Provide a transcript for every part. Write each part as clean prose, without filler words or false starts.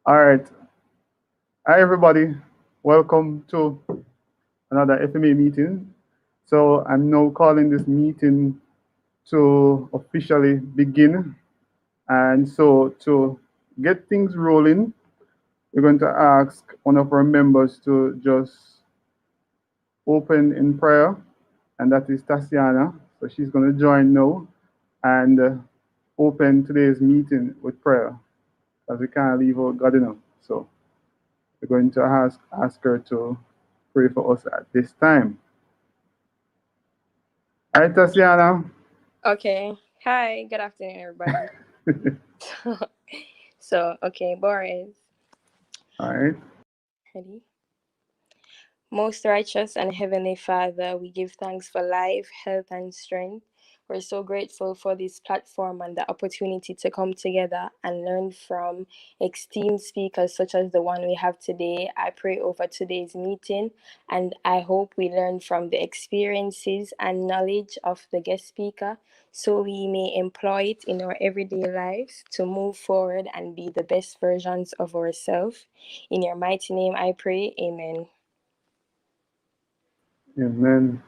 All right. Hi, everybody. Welcome to another FMA meeting. So I'm now calling this meeting to officially begin. And so to get things rolling, we're going to ask one of our members to just open in prayer, and that is Tatiana. So she's going to join now and open today's meeting with prayer, as we can't leave out God enough. So we're going to ask her to pray for us at this time. All right, Tatiana. Okay. Hi, good afternoon, everybody. Okay, Boris. All right. Ready? Most righteous and heavenly Father, we give thanks for life, health, and strength. We're so grateful for this platform and the opportunity to come together and learn from esteemed speakers such as the one we have today. I pray over today's meeting and I hope we learn from the experiences and knowledge of the guest speaker so we may employ it in our everyday lives to move forward and be the best versions of ourselves. In your mighty name I pray, amen. Amen.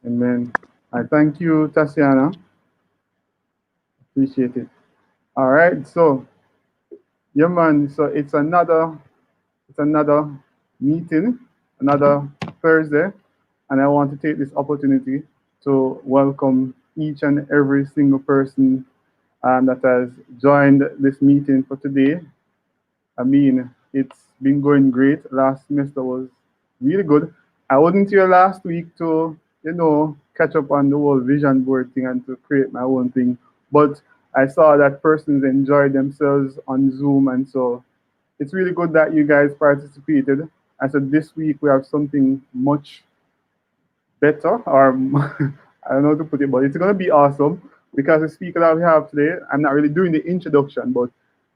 Amen. I thank you, Tatiana. Appreciate it. All right. So, yeah, man. So it's another meeting, another Thursday, and I want to take this opportunity to welcome each and every single person that has joined this meeting for today. I mean, it's been going great. Last semester was really good. I wasn't here last week to, catch up on the whole vision board thing and to create my own thing. But I saw that persons enjoyed themselves on Zoom, and so it's really good that you guys participated. And so this week we have something much better, or I don't know how to put it, but it's going to be awesome because the speaker that we have today, I'm not really doing the introduction, but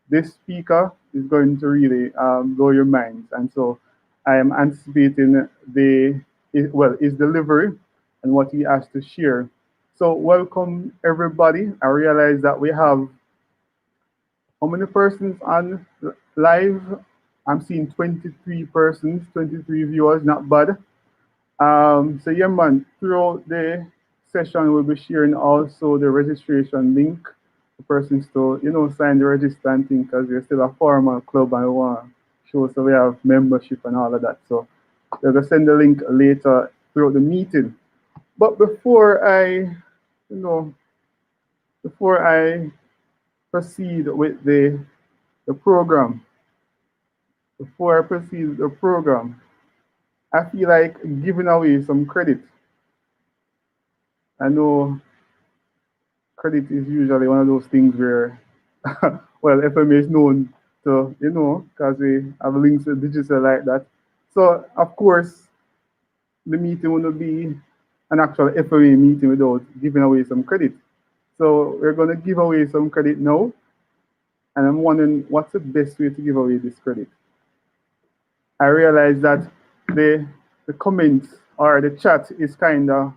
this speaker is going to really blow your minds. And so I am anticipating his delivery and what he has to share. So welcome everybody. I realize that we have how many persons on live? I'm seeing 23 persons, 23 viewers, not bad. So yeah, man, throughout the session, we'll be sharing also the registration link for persons to, sign the register and thing because we're still a formal club and we want to show so we have membership and all of that. So we're going to send the link later throughout the meeting. But you know, before I proceed with the program, before I proceed with the program, I feel like giving away some credit. I know credit is usually one of those things where, well, FMA is known to, because we have links with digital like that. So, of course, the meeting will not be an actual FMA meeting without giving away some credit. So, we're going to give away some credit now. And I'm wondering what's the best way to give away this credit? I realize that the, the comments or the chat is kind of,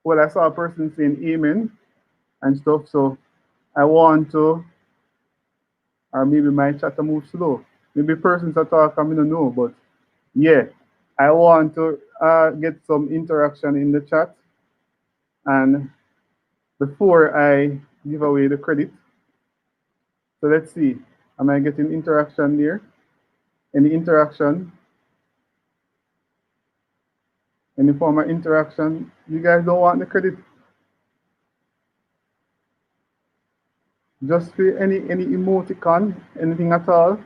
well, I saw a person saying amen and stuff. So, I want to, or maybe my chat move slow. Maybe persons are talking, I don't know, but yeah, I want to get some interaction in the chat. And before I give away the credit, so let's see, am I getting interaction there? Any interaction? Any form of interaction? You guys don't want the credit? Just for any emoticon, anything at all?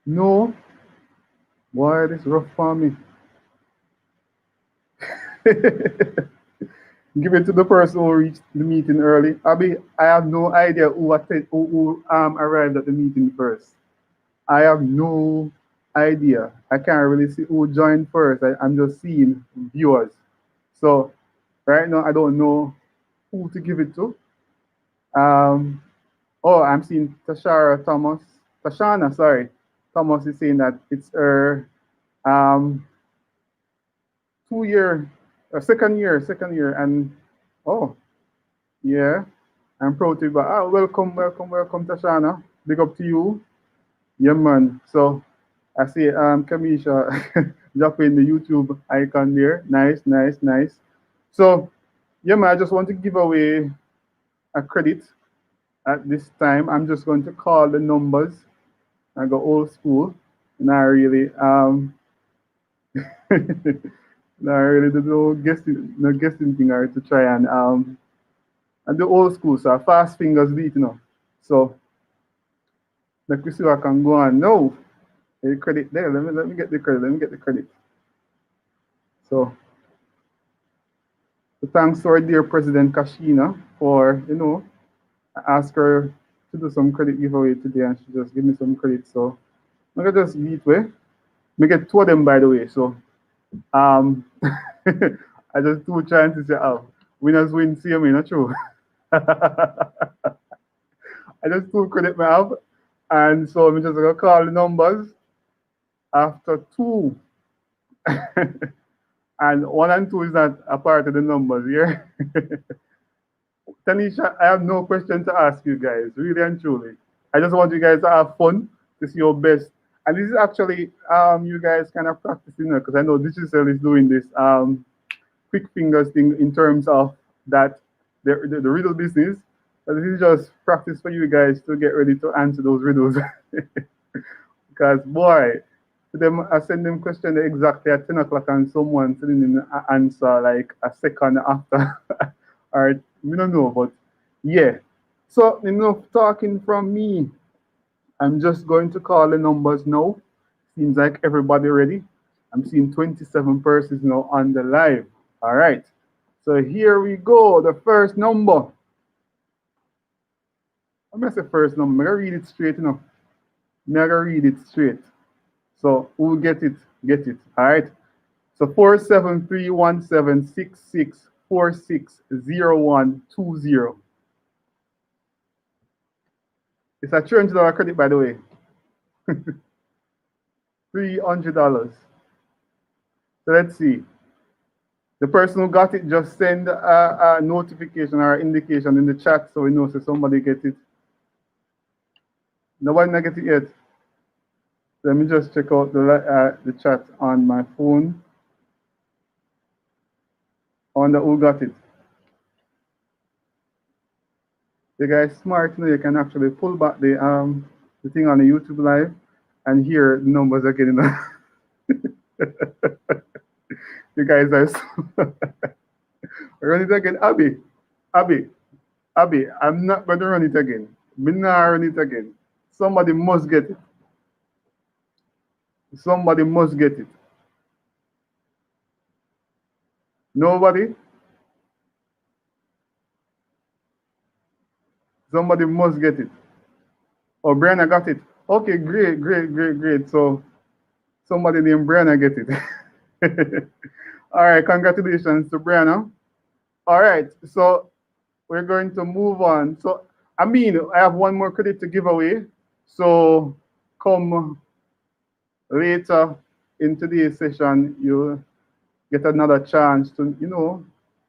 No? Boy, this rough for me. Give it to the person who reached the meeting early. I have no idea who arrived at the meeting first. I have no idea. I can't really see who joined first. I'm just seeing viewers. So right now I don't know who to give it to. Um, oh, I'm seeing Tashara Thomas. Tashana, sorry. Thomas is saying that it's her um, 2 year, second year, and oh, yeah. I'm proud to be back. Welcome, welcome, welcome, Tashana. Big up to you. Yeah, man. So I see Kamisha dropping the YouTube icon there. Nice, nice, nice. So yeah, man, I just want to give away a credit at this time. I'm just going to call the numbers. I go old school. Not really not really do no guessing thing or to try and the old school, so fast fingers do it, So like we see I can go on. No, the credit there. Let me get the credit. Let me get the credit. So thanks to our dear President Kashina for I asked her to do some credit giveaway today, and she just give me some credit. So I'm gonna just beat way. Me get two of them by the way. So um, I just two chances to have winners win. See me, not true. I just two credit me have, and so I'm just gonna call the numbers after two. And one and two is not a part of the numbers here. Tanisha, I have no question to ask you guys, really and truly. I just want you guys to have fun, to see your best. And this is actually you guys kind of practicing because I know Digital is doing this quick fingers thing in terms of that the riddle business. So this is just practice for you guys to get ready to answer those riddles. Because boy, them I send them question exactly at 10 o'clock and someone sending in an answer like a second after. Or we don't know, but yeah. So enough talking from me. I'm just going to call the numbers now. Seems like everybody ready. I'm seeing 27 persons now on the live. All right. So here we go. The first number. I'm gonna say first number. I'm gonna read it straight, I'm gonna read it straight. So who get it? Get it. All right. So 4731766460120. It's a $300 credit, by the way. $300. So let's see. The person who got it just send a notification or indication in the chat so we know so somebody get it. Nobody not get it yet. Let me just check out the chat on my phone. I wonder who got it. The guy's smart, you can actually pull back the thing on the YouTube live and hear the numbers are getting. You guys are so run it again, Abby, Abby. I'm not going to run it again. Me not run it again. Somebody must get it. Somebody must get it. Nobody. Somebody must get it. Oh, Brianna got it. Okay, great, great, great, great. So somebody named Brianna get it. All right, congratulations to Brianna. All right, so we're going to move on. So, I mean, I have one more credit to give away. So, come later in today's session, you'll get another chance to,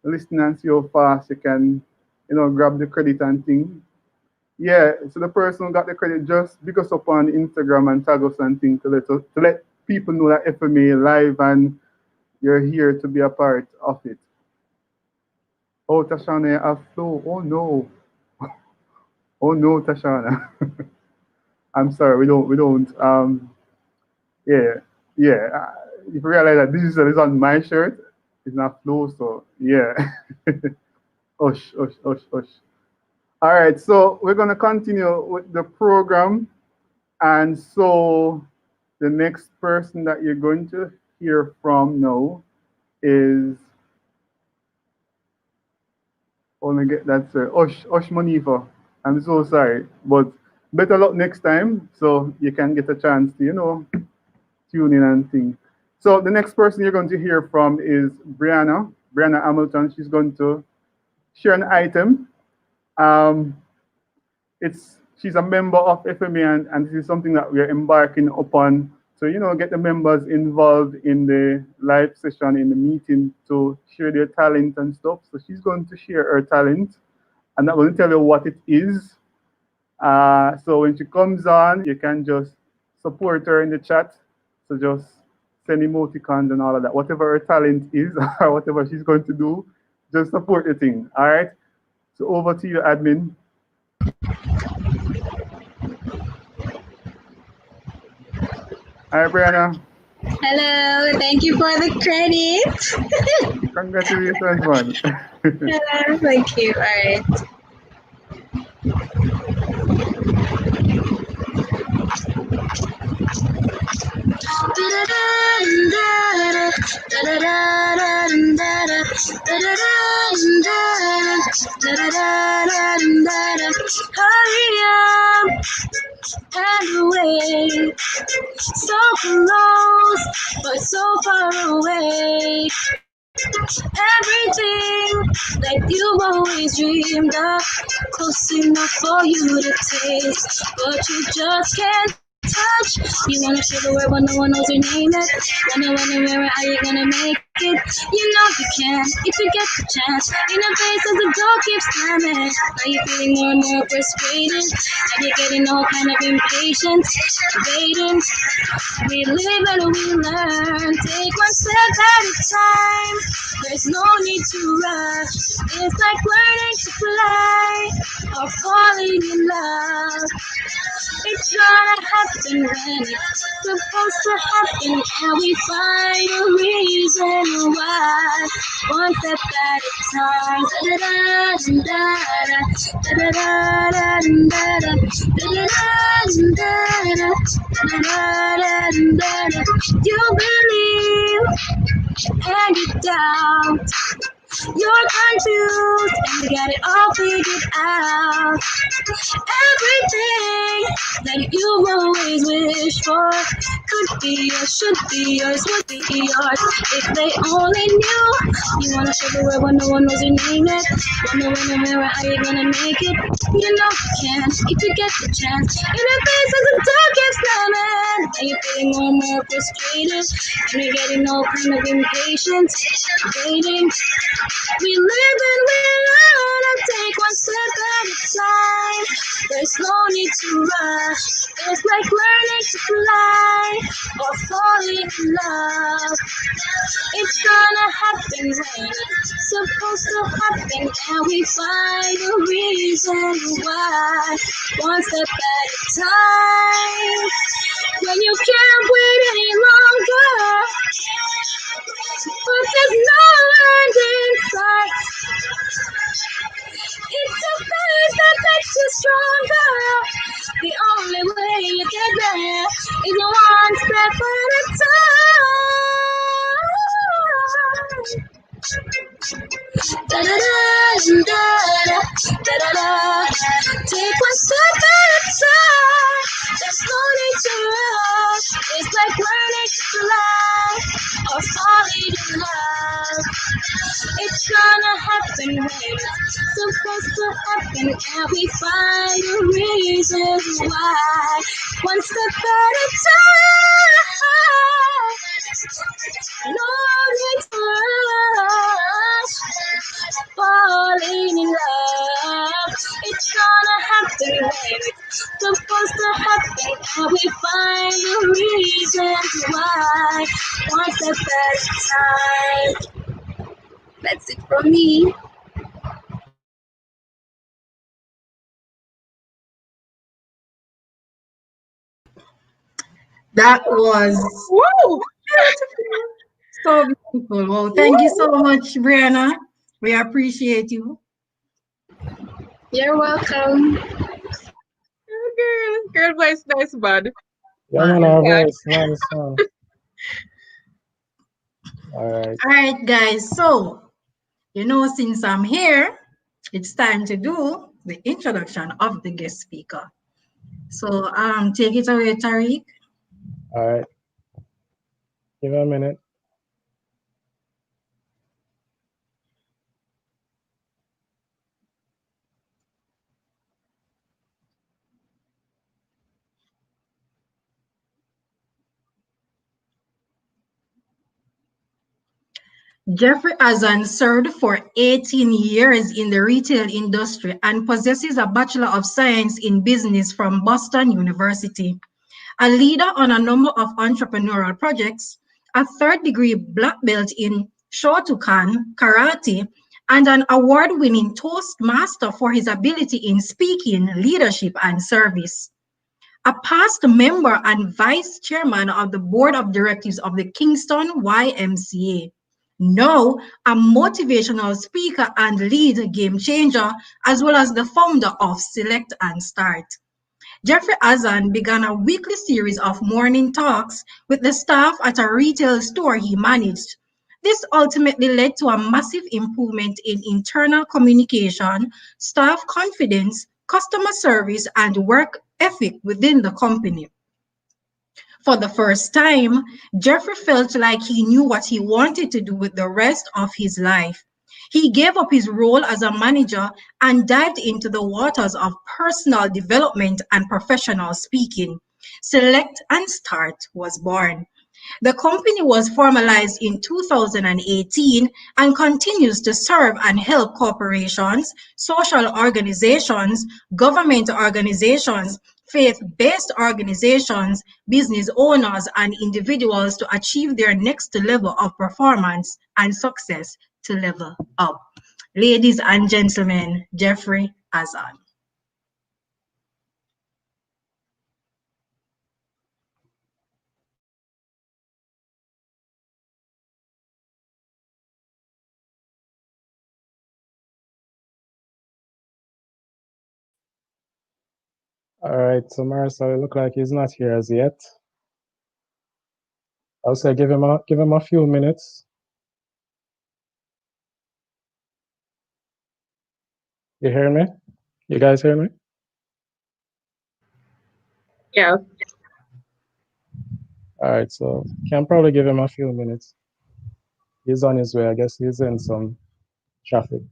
listen and see how fast you can, grab the credit and thing. Yeah, so the person who got the credit just pick us up on Instagram and tag us and things to let people know that FMA live and you're here to be a part of it. Oh, Tashana, I flow. Oh no. Oh no, Tashana. I'm sorry, we don't. Yeah, yeah. You realize that digital is on my shirt, it's not flow, so yeah. Ush, ush, ush, ush. All right, so we're gonna continue with the program, and so the next person that you're going to hear from now is only get that sir. Osh Manifa. I'm so sorry. But better luck next time so you can get a chance to, tune in and think. So the next person you're going to hear from is Brianna Hamilton. She's going to share an item. Um, it's she's a member of FMA and this is something that we're embarking upon. So, get the members involved in the live session, in the meeting to share their talent and stuff. So she's going to share her talent I'm not going to tell you what it is. So when she comes on, you can just support her in the chat. So just send emoticons and all of that. Whatever her talent is or whatever she's going to do, just support the thing. All right. So over to you, admin. All right, Brianna. Hello, thank you for the credit. Congratulations, man. Thank you. All right. Hurry up and away, so close but so far away. Everything that you've always dreamed of, close enough for you to taste, but you just can't touch. You wanna show the world, but no one knows your name yet. Wanna run the mirror, how you gonna make it? You know you can if you get the chance. In the face as the door keeps slamming, now you're feeling more and more frustrated, and you're getting all kind of impatient, waiting. We live and we learn, take one step at a time. There's no need to rush. It's like learning to fly or falling in love. It's gonna happen when it's supposed to happen, and we find a reason why. One step at a time. Da da da da da da da da da da da da da da. You believe and you doubt. You're confused and you got it all figured out. Everything that you've always wished for could be yours, should be yours, would be yours if they only knew. You wanna show the world, but no one knows your name yet. Wanna win the mirror, how you gonna make it? You know you can if you get the chance. In the face of the door keeps slamming, and you're feeling more and more frustrated, and you're getting all kind of impatient, waiting. We live and we learn and take one step at a time. There's no need to rush. It's like learning to fly or falling in love. It's gonna happen when it's supposed to happen, and we find a reason why. One step at a time. When you can't wait any longer, but there's no end in sight. It's the faith that makes you stronger. The only way you get there is one step at a time. Da da da da da da da. Take one step at a time. There's no need to rush. It's like learning to fly or falling in love. It's gonna happen when it's supposed to happen, and we find a reason why. One step at a time. No need to rush. Falling in love. It's gonna happen when it's supposed to happen, and we find a reason why. One step at a time. That's it from me. That was Woo! so beautiful. Wow, thank you so much, Brianna. We appreciate you. You're welcome. Girl voice nice, bud. Yeah, man, our voice, nice, man. All right. All right, guys. So, since I'm here, it's time to do the introduction of the guest speaker. So, take it away, Tariq. All right. Give it a minute. Jeffrey Azan served for 18 years in the retail industry and possesses a Bachelor of Science in Business from Boston University. A leader on a number of entrepreneurial projects, a third-degree black belt in Shotokan karate, and an award-winning Toastmaster for his ability in speaking, leadership, and service. A past member and vice chairman of the board of directors of the Kingston YMCA. Now, a motivational speaker and lead game changer, as well as the founder of Select and Start. Jeffrey Azan began a weekly series of morning talks with the staff at a retail store he managed. This ultimately led to a massive improvement in internal communication, staff confidence, customer service, and work ethic within the company. For the first time, Jeffrey felt like he knew what he wanted to do with the rest of his life. He gave up his role as a manager and dived into the waters of personal development and professional speaking. Select and Start was born. The company was formalized in 2018 and continues to serve and help corporations, social organizations, government organizations, faith-based organizations, business owners, and individuals to achieve their next level of performance and success to level up. Ladies and gentlemen, Jeffrey Azan. All right, so Marcel, it look like he's not here as yet. I'll say give him a few minutes. You hear me? You guys hear me? Yeah. All right, so can probably give him a few minutes. He's on his way. I guess he's in some traffic.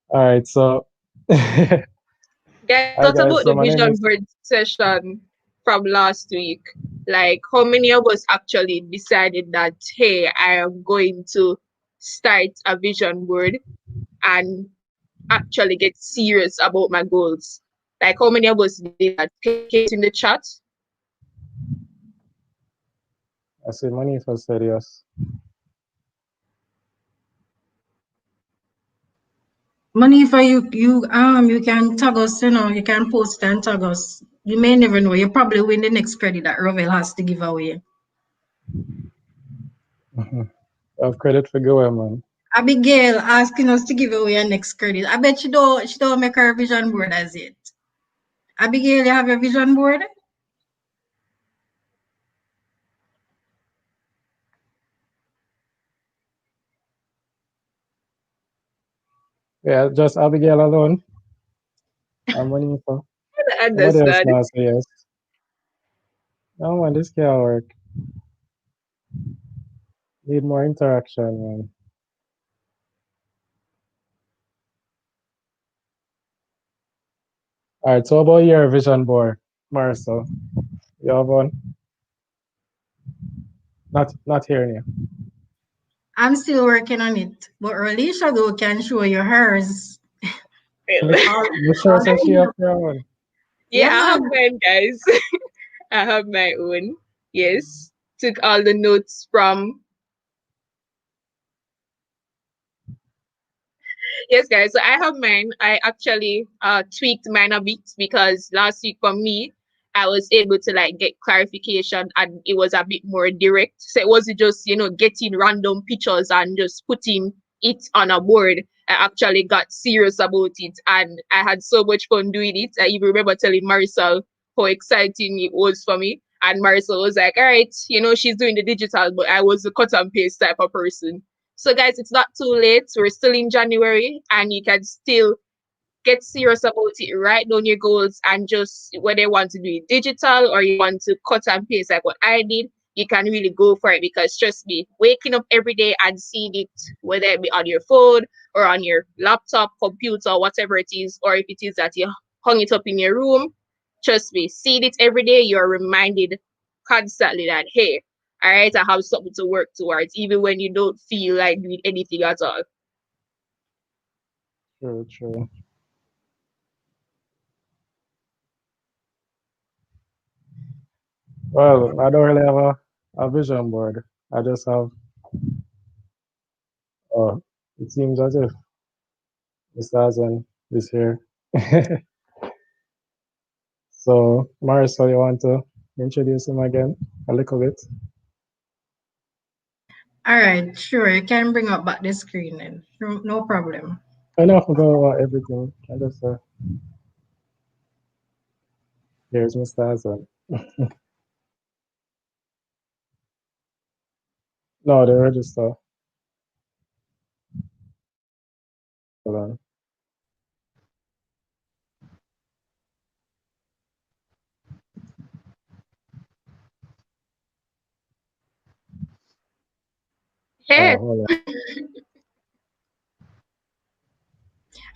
All right, so Guys, hi what guys. about So the my name vision is board session from last week? Like, how many of us actually decided that, hey, I am going to start a vision board and actually get serious about my goals? Like, how many of us did that? Take it in the chat. I see Manifa said yes. Manifa, you can tag us, you can post and tag us. You may never know. You probably win the next credit that Rovel has to give away. I have credit for going, man. Abigail asking us to give away our next credit. I bet she don't make her vision board as yet. Abigail, you have your vision board? Yeah, just Abigail alone. And Manifa. I Nobody else understand. now say yes. No man, this can't work. Need more interaction, man. All right, so about your vision board, Marcel? You have one? Not hearing you. I'm still working on it. But Alicia though can show you hers. You sure said she have your one? Yeah, Yeah, I have man. mine, guys. I have my own. Yes. Took all the notes from. Yes, guys. So I have mine. I actually tweaked mine a bit because last week for me, I was able to like get clarification and it was a bit more direct. So it wasn't just, getting random pictures and just putting it on a board. I actually got serious about it and I had so much fun doing it. I even remember telling Marisol how exciting it was for me. And Marisol was like, all right, she's doing the digital, but I was the cut and paste type of person. So, guys, it's not too late. We're still in January, and you can still get serious about it. Write down your goals, and just whether you want to do it digital or you want to cut and paste like what I did, you can really go for it. Because trust me, waking up every day and seeing it, whether it be on your phone or on your laptop, computer, whatever it is, or if it is that you hung it up in your room, trust me, seeing it every day, you're reminded constantly that hey, All right, I have something to work towards, even when you don't feel like doing anything at all. True, true. Well, I don't really have a vision board. I just have, oh, it seems as if Mr. Azan is here. So, Marisol, you want to introduce him again a little bit? All right, sure. You can bring up back the screen then. No problem. I know I forgot about everything. I just, here's Mr. Azan. No, the register. Hold on. Hey, Hold on.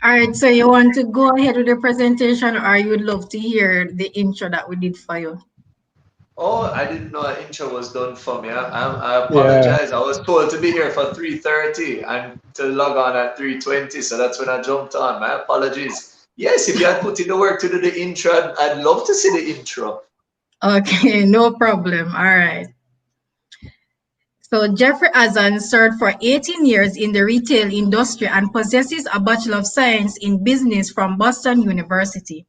All right, so you want to go ahead with the presentation, or you would love to hear the intro that we did for you? Oh, I didn't know an intro was done for me. I Yeah, apologize. I was told to be here for 3:30 and to log on at 3:20, so that's when I jumped on. My apologies. Yes, if you had put in the work to do the intro, I'd love to see the intro. Okay, no problem. All right. So Jeffrey Azan served for 18 years in the retail industry and possesses a Bachelor of Science in Business from Boston University.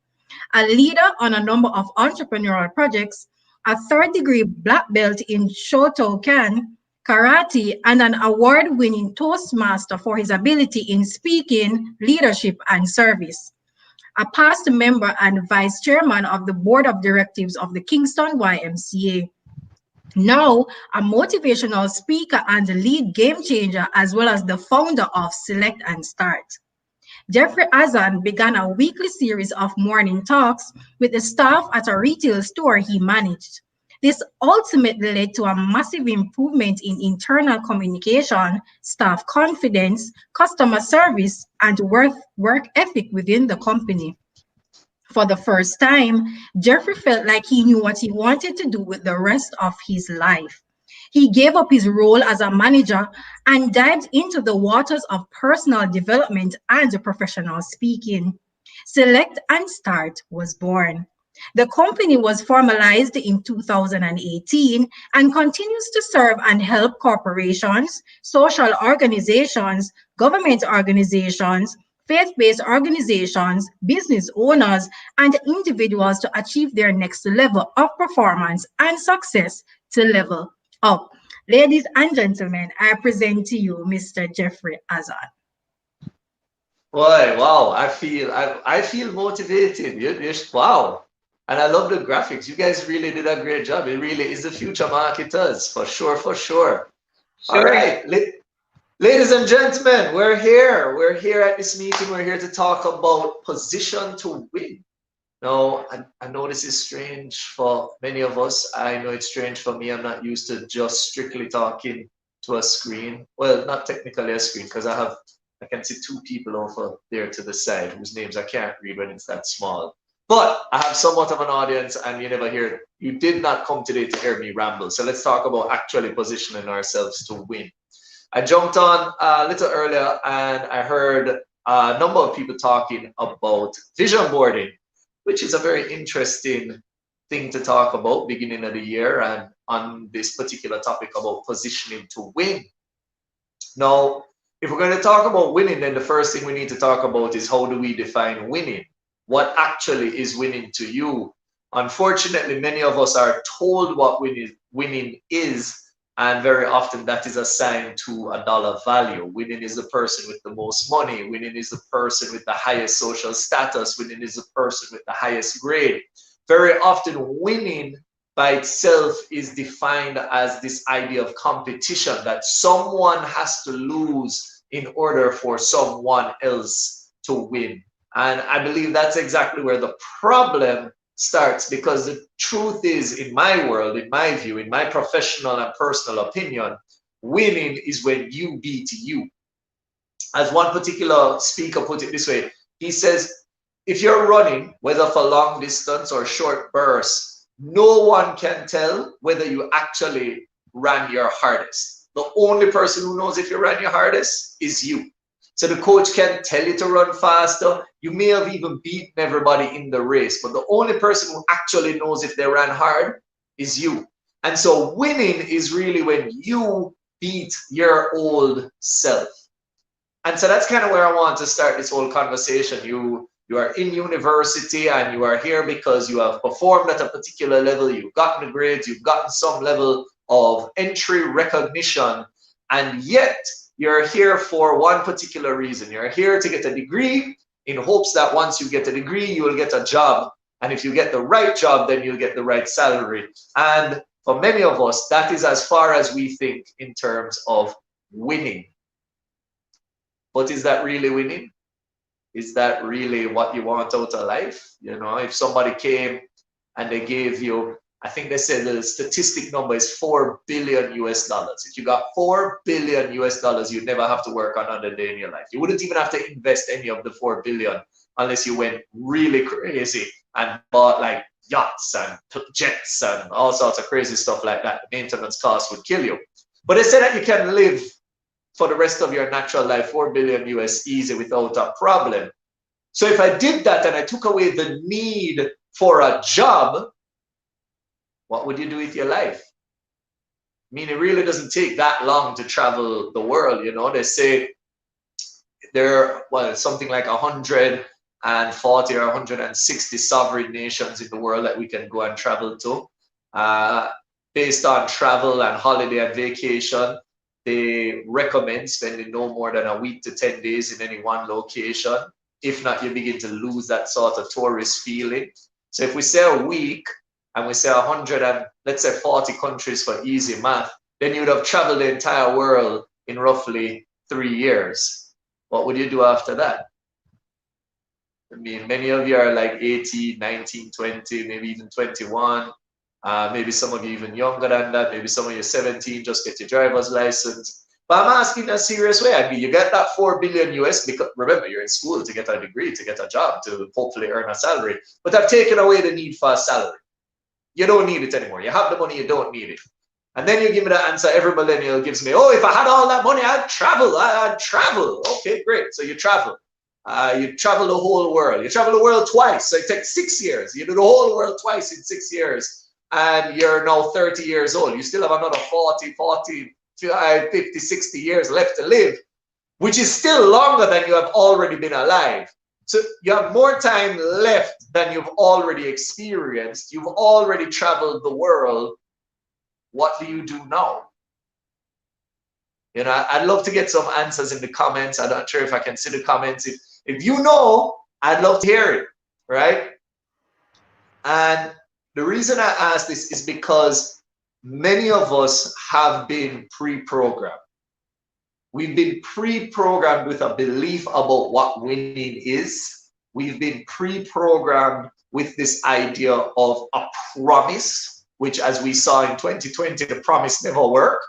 A leader on a number of entrepreneurial projects, a third-degree black belt in Shotokan, karate, and an award-winning Toastmaster for his ability in speaking, leadership, and service. A past member and vice chairman of the board of directors of the Kingston YMCA. Now, a motivational speaker and lead game changer, as well as the founder of Select and Start. Jeffrey Azan began a weekly series of morning talks with the staff at a retail store he managed. This ultimately led to a massive improvement in internal communication, staff confidence, customer service, and work ethic within the company. For the first time, Jeffrey felt like he knew what he wanted to do with the rest of his life. He gave up his role as a manager and dived into the waters of personal development and professional speaking. Select and Start was born. The company was formalized in 2018 and continues to serve and help corporations, social organizations, government organizations, faith-based organizations, business owners, and individuals to achieve their next level of performance and success to level up. Ladies and gentlemen, I present to you Mr. Jeffrey Azan. Boy, wow! I feel motivated. Wow, and I love the graphics. You guys really did a great job. It really is the future marketers for sure, for sure. All sure. right, ladies and gentlemen, we're here. We're here at this meeting. We're here to talk about position to win. Now, I know this is strange for many of us. I know it's strange for me. I'm not used to just strictly talking to a screen. Well, not technically a screen, because I can see two people over there to the side whose names I can't read when it's that small. But I have somewhat of an audience, and you did not come today to hear me ramble. So let's talk about actually positioning ourselves to win. I jumped on a little earlier and I heard a number of people talking about vision boarding, which is a very interesting thing to talk about beginning of the year and on this particular topic about positioning to win. Now, if we're going to talk about winning, then the first thing we need to talk about is how do we define winning? What actually is winning to you? Unfortunately, many of us are told what winning is, and very often that is assigned to a dollar value. Winning is the person with the most money. Winning is the person with the highest social status. Winning is the person with the highest grade. Very often, winning by itself is defined as this idea of competition, that someone has to lose in order for someone else to win. And I believe that's exactly where the problem starts, because the truth is, in my world, in my view, in my professional and personal opinion, winning is when you beat you. As one particular speaker put it this way, he says, if you're running, whether for long distance or short bursts, no one can tell whether you actually ran your hardest. The only person who knows if you ran your hardest is you. So the coach can tell you to run faster. You may have even beaten everybody in the race, but the only person who actually knows if they ran hard is you. And so winning is really when you beat your old self. And so that's kind of where I want to start this whole conversation. You are in university and you are here because you have performed at a particular level, you've gotten the grades, you've gotten some level of entry recognition, and yet you're here for one particular reason. You're here to get a degree in hopes that once you get a degree, you will get a job. And if you get the right job, then you'll get the right salary. And for many of us, that is as far as we think in terms of winning. But is that really winning? Is that really what you want out of life? You know, if somebody came and they gave you, I think they said the statistic number is $4 billion US. If you got $4 billion US, you'd never have to work another day in your life. You wouldn't even have to invest any of the 4 billion unless you went really crazy and bought like yachts and jets and all sorts of crazy stuff like that. The maintenance costs would kill you. But they say that you can live for the rest of your natural life, 4 billion US easy without a problem. So if I did that and I took away the need for a job, what would you do with your life? I mean, it really doesn't take that long to travel the world. You know, they say there are something like 140 or 160 sovereign nations in the world that we can go and travel to. Based on travel and holiday and vacation, they recommend spending no more than a week to 10 days in any one location. If not, you begin to lose that sort of tourist feeling. So if we say a week and we say 100 and let's say 40 countries for easy math, then you would have traveled the entire world in roughly 3 years. What would you do after that? I mean, many of you are like 18, 19, 20, maybe even 21. Maybe some of you even younger than that. Maybe some of you 17, just get your driver's license. But I'm asking in a serious way. I mean, you get that 4 billion US because remember, you're in school to get a degree, to get a job, to hopefully earn a salary. But I've taken away the need for a salary. You don't need it anymore. You have the money, you don't need it. And then you give me the answer every millennial gives me, oh, if I had all that money, I'd travel. I'd travel. Okay, great. So you travel. You travel the whole world. You travel the world twice. So it takes 6 years. You do the whole world twice in 6 years. And you're now 30 years old. You still have another 40, 50, 60 years left to live, which is still longer than you have already been alive. So you have more time left than you've already experienced. You've already traveled the world. What do you do now? You know, I'd love to get some answers in the comments. I'm not sure if I can see the comments. If you know, I'd love to hear it, right? And the reason I ask this is because many of us have been pre-programmed. We've been pre-programmed with a belief about what winning is. We've been pre-programmed with this idea of a promise, which as we saw in 2020, the promise never worked.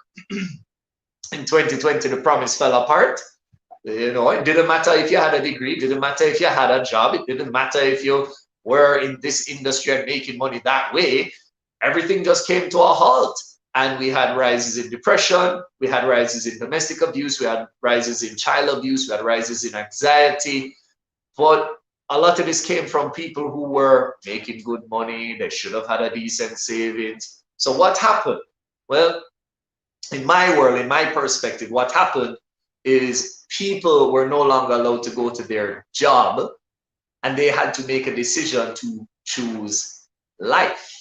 In 2020, the promise fell apart. You know, it didn't matter if you had a degree, it didn't matter if you had a job, it didn't matter if you were in this industry and making money that way. Everything just came to a halt. And we had rises in depression, we had rises in domestic abuse, we had rises in child abuse, we had rises in anxiety. But a lot of this came from people who were making good money, they should have had a decent savings. So what happened? Well, in my world, in my perspective, what happened is people were no longer allowed to go to their job and they had to make a decision to choose life.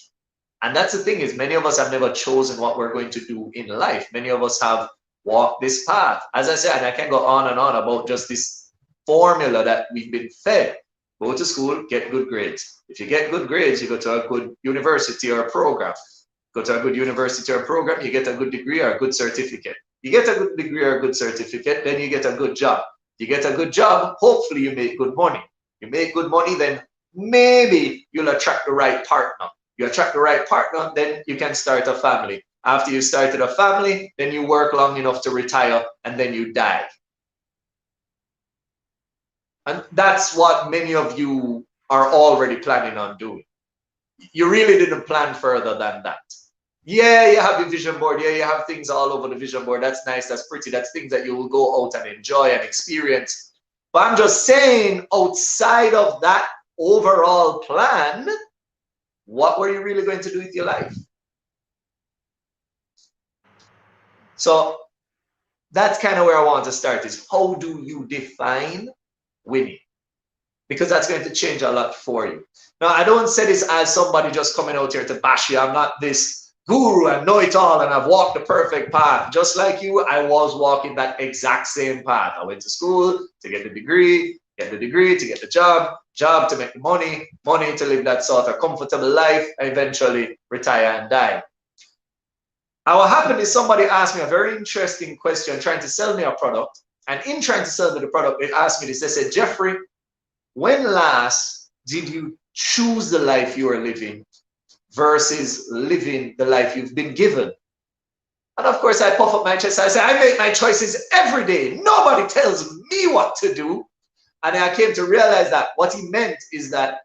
And that's the thing is many of us have never chosen what we're going to do in life. Many of us have walked this path. As I said, and I can go on and on about just this formula that we've been fed. Go to school, get good grades. If you get good grades, you go to a good university or a program. Go to a good university or a program, you get a good degree or a good certificate. You get a good degree or a good certificate, then you get a good job. You get a good job, hopefully you make good money. You make good money, then maybe you'll attract the right partner. You attract the right partner, then you can start a family. After you started a family, then you work long enough to retire, and then you die. And that's what many of you are already planning on doing. You really didn't plan further than that. Yeah, you have the vision board. Yeah, you have things all over the vision board. That's nice. That's pretty. That's things that you will go out and enjoy and experience. But I'm just saying, outside of that overall plan, what were you really going to do with your life? So that's kind of where I want to start is how do you define winning? Because that's going to change a lot for you. Now, I don't say this as somebody just coming out here to bash you. I'm not this guru and know it all and I've walked the perfect path. Just like you, I was walking that exact same path. I went to school to get the degree to get the job to make the money to live that sort of comfortable life, and eventually retire and die. And what happened is somebody asked me a very interesting question trying to sell me a product. And in trying to sell me the product, they asked me this. They said, Jeffrey, when last did you choose the life you are living versus living the life you've been given? And of course, I puff up my chest. I say, I make my choices every day. Nobody tells me what to do. And I came to realize that what he meant is that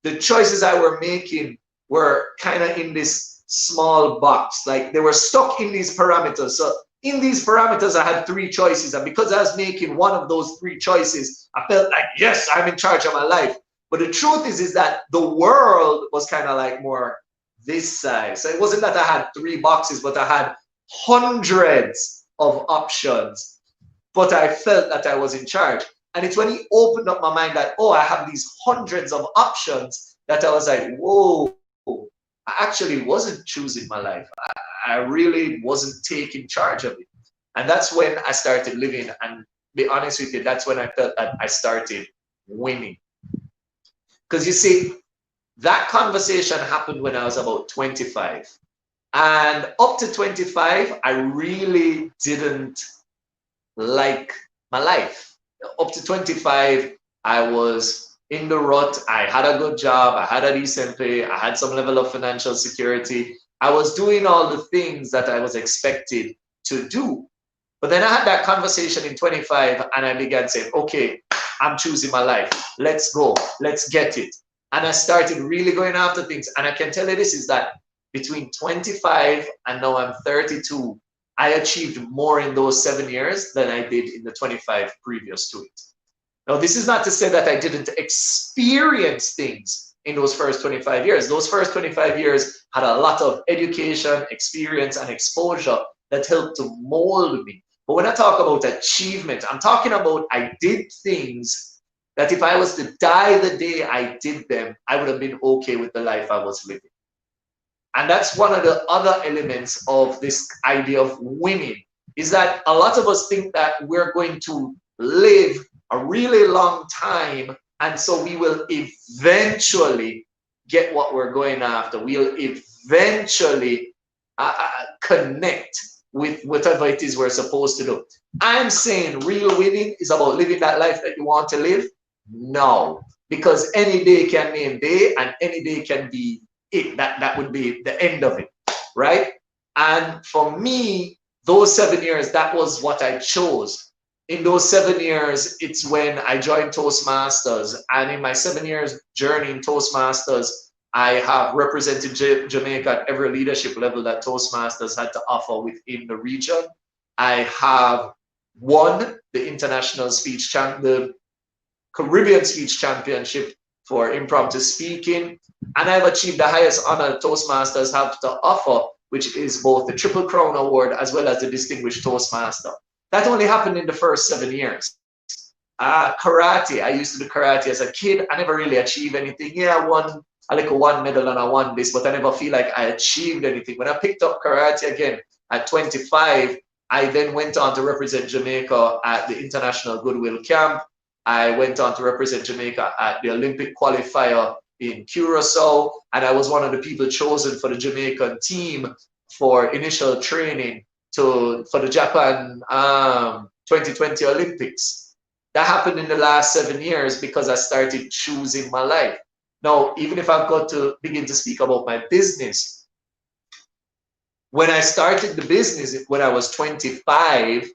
the choices I were making were kind of in this small box. Like they were stuck in these parameters. So in these parameters, I had three choices. And because I was making one of those three choices, I felt like, yes, I'm in charge of my life. But the truth is that the world was kind of like more this size. So it wasn't that I had three boxes, but I had hundreds of options. But I felt that I was in charge. And it's when he opened up my mind that, oh, I have these hundreds of options that I was like, whoa, I actually wasn't choosing my life. I really wasn't taking charge of it. And that's when I started living. And be honest with you, that's when I felt that I started winning. Because you see, that conversation happened when I was about 25. And up to 25, I really didn't like my life. Up to 25, I was in the rut. I had a good job. I had a decent pay. I had some level of financial security. I was doing all the things that I was expected to do. But then I had that conversation in 25 and I began saying, okay, I'm choosing my life. Let's go. Let's get it. And I started really going after things. And I can tell you this is that between 25 and now I'm 32, I achieved more in those 7 years than I did in the 25 previous to it. Now, this is not to say that I didn't experience things in those first 25 years. Those first 25 years had a lot of education, experience, and exposure that helped to mold me. But when I talk about achievement, I'm talking about I did things that if I was to die the day I did them, I would have been okay with the life I was living. And that's one of the other elements of this idea of winning, is that a lot of us think that we're going to live a really long time, and so we will eventually get what we're going after. We'll eventually connect with whatever it is we're supposed to do. I'm saying real winning is about living that life that you want to live. No, because any day can mean day, and any day can be it. That would be the end of it, right? And for me, those 7 years, that was what I chose. In those 7 years, it's when I joined Toastmasters. And in my 7 years journey in Toastmasters, I have represented Jamaica at every leadership level that Toastmasters had to offer within the region. I have won the International Speech the Caribbean Speech Championship for impromptu speaking. And I've achieved the highest honor Toastmasters have to offer, which is both the Triple Crown Award as well as the Distinguished Toastmaster. That only happened in the first 7 years. Karate, I used to do karate as a kid. I never really achieved anything. Yeah, I won a little one medal and I won this, but I never feel like I achieved anything. When I picked up karate again at 25, I then went on to represent Jamaica at the International Goodwill Camp. I went on to represent Jamaica at the Olympic qualifier in Curacao, and I was one of the people chosen for the Jamaican team for initial training for the Japan 2020 Olympics. That happened in the last 7 years because I started choosing my life. Now, even if I've got to begin to speak about my business, when I started the business when I was 25,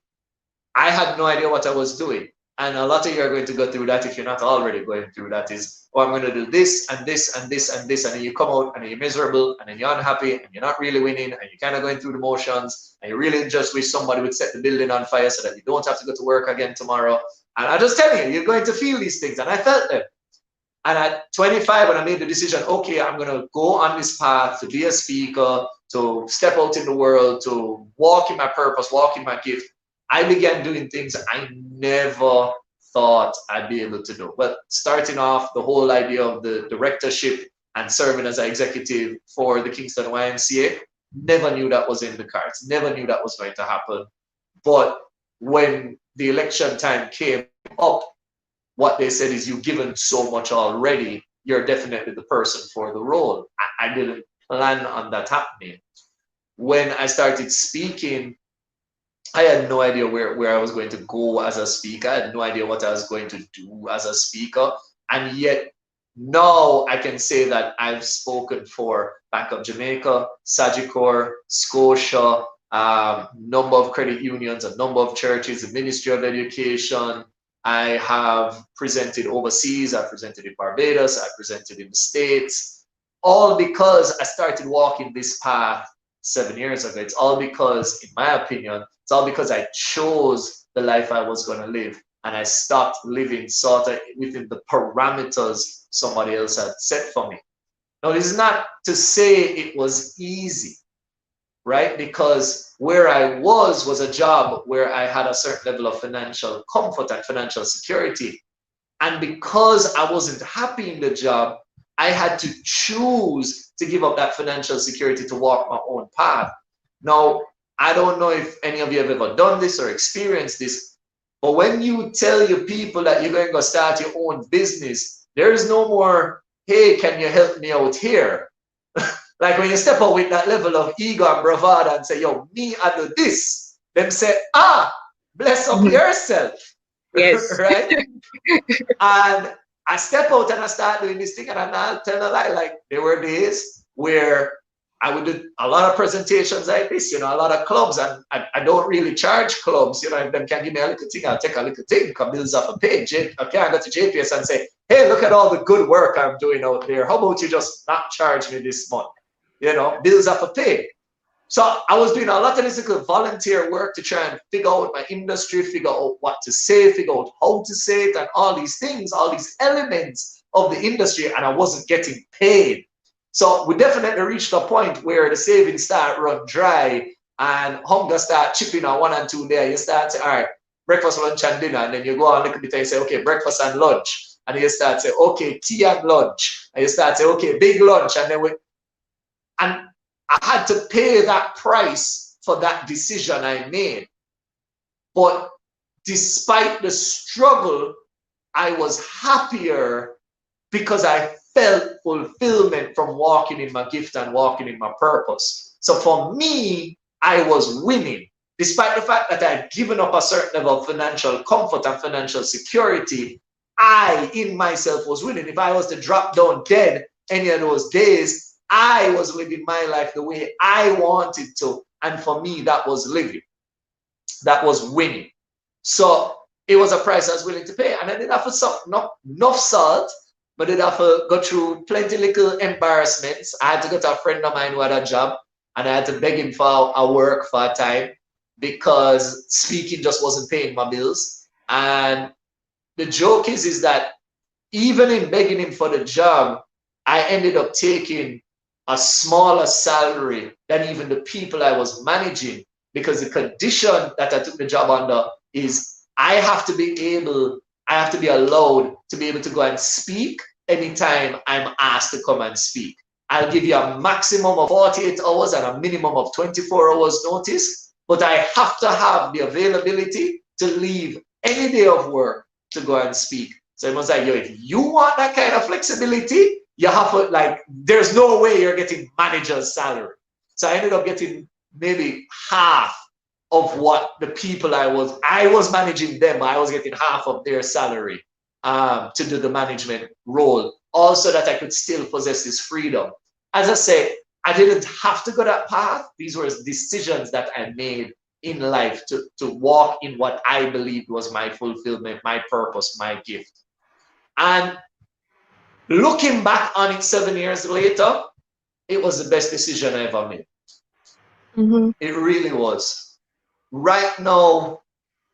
I had no idea what I was doing. And a lot of you are going to go through that if you're not already going through that is, oh, I'm going to do this and this and this and this. And then you come out and you're miserable and then you're unhappy and you're not really winning and you're kind of going through the motions and you really just wish somebody would set the building on fire so that you don't have to go to work again tomorrow. And I just tell you, you're going to feel these things. And I felt them. And at 25, when I made the decision, okay, I'm going to go on this path to be a speaker, to step out in the world, to walk in my purpose, walk in my gift, I began doing things I never thought I'd be able to do. But starting off, the whole idea of the directorship and serving as an executive for the Kingston YMCA, never knew that was in the cards, never knew that was going to happen. But when the election time came up, what they said is, you've given so much already, you're definitely the person for the role. I didn't plan on that happening. When I started speaking, I had no idea where I was going to go as a speaker. I had no idea what I was going to do as a speaker. And yet now I can say that I've spoken for Bank of Jamaica, Sagicor, Scotia, number of credit unions, a number of churches, the Ministry of Education. I have presented overseas. I presented in Barbados. I presented in the States. All because I started walking this path 7 years ago. It's all because, in my opinion, it's all because I chose the life I was going to live. And I stopped living sort of within the parameters somebody else had set for me. Now, this is not to say it was easy, right? Because where I was a job where I had a certain level of financial comfort and financial security. And because I wasn't happy in the job, I had to choose to give up that financial security to walk my own path. Now, I don't know if any of you have ever done this or experienced this, but when you tell your people that you're going to start your own business, there is no more, hey, can you help me out here? Like when you step out with that level of ego and bravado and say, yo, me, I do this. Them say, bless up yourself. Yes. Right? And I step out and I start doing this thing, and I'm not telling a lie. Like, there were days where I would do a lot of presentations like this, a lot of clubs, and I don't really charge clubs. If them can give me a little thing, I'll take a little thing, because bills off a page. I can't go to JPS and say, hey, look at all the good work I'm doing out there. How about you just not charge me this month? Bills off a pay. So I was doing a lot of this volunteer work to try and figure out my industry, figure out what to say, figure out how to say it, and all these things, all these elements of the industry, and I wasn't getting paid. So we definitely reached a point where the savings start run dry and hunger start chipping on 1 and 2 there. You start saying, all right, breakfast, lunch, and dinner, and then you go on a little bit and you say, okay, breakfast and lunch, and you start saying, okay, tea and lunch, and you start saying, okay, big lunch, and then and I had to pay that price for that decision I made. But despite the struggle, I was happier because I felt fulfillment from walking in my gift and walking in my purpose. So for me, I was winning. Despite the fact that I'd given up a certain level of financial comfort and financial security, I, in myself, was winning. If I was to drop down dead any of those days, I was living my life the way I wanted to. And for me, that was living. That was winning. So it was a price I was willing to pay. And I didn't have enough salt, but I did have to go through plenty little embarrassments. I had to go to a friend of mine who had a job, and I had to beg him for a work for a time because speaking just wasn't paying my bills. And the joke is that even in begging him for the job, I ended up taking a smaller salary than even the people I was managing, because the condition that I took the job under is I have to be allowed to be able to go and speak anytime I'm asked to come and speak. I'll give you a maximum of 48 hours and a minimum of 24 hours notice, but I have to have the availability to leave any day of work to go and speak. So it was like, yo, if you want that kind of flexibility, you have to, there's no way you're getting manager's salary. So I ended up getting maybe half of what the people I was managing them. I was getting half of their salary to do the management role, also that I could still possess this freedom. As I say, I didn't have to go that path. These were decisions that I made in life to walk in what I believed was my fulfillment, my purpose, my gift. And looking back on it 7 years later, it was the best decision I ever made. It really was. Right now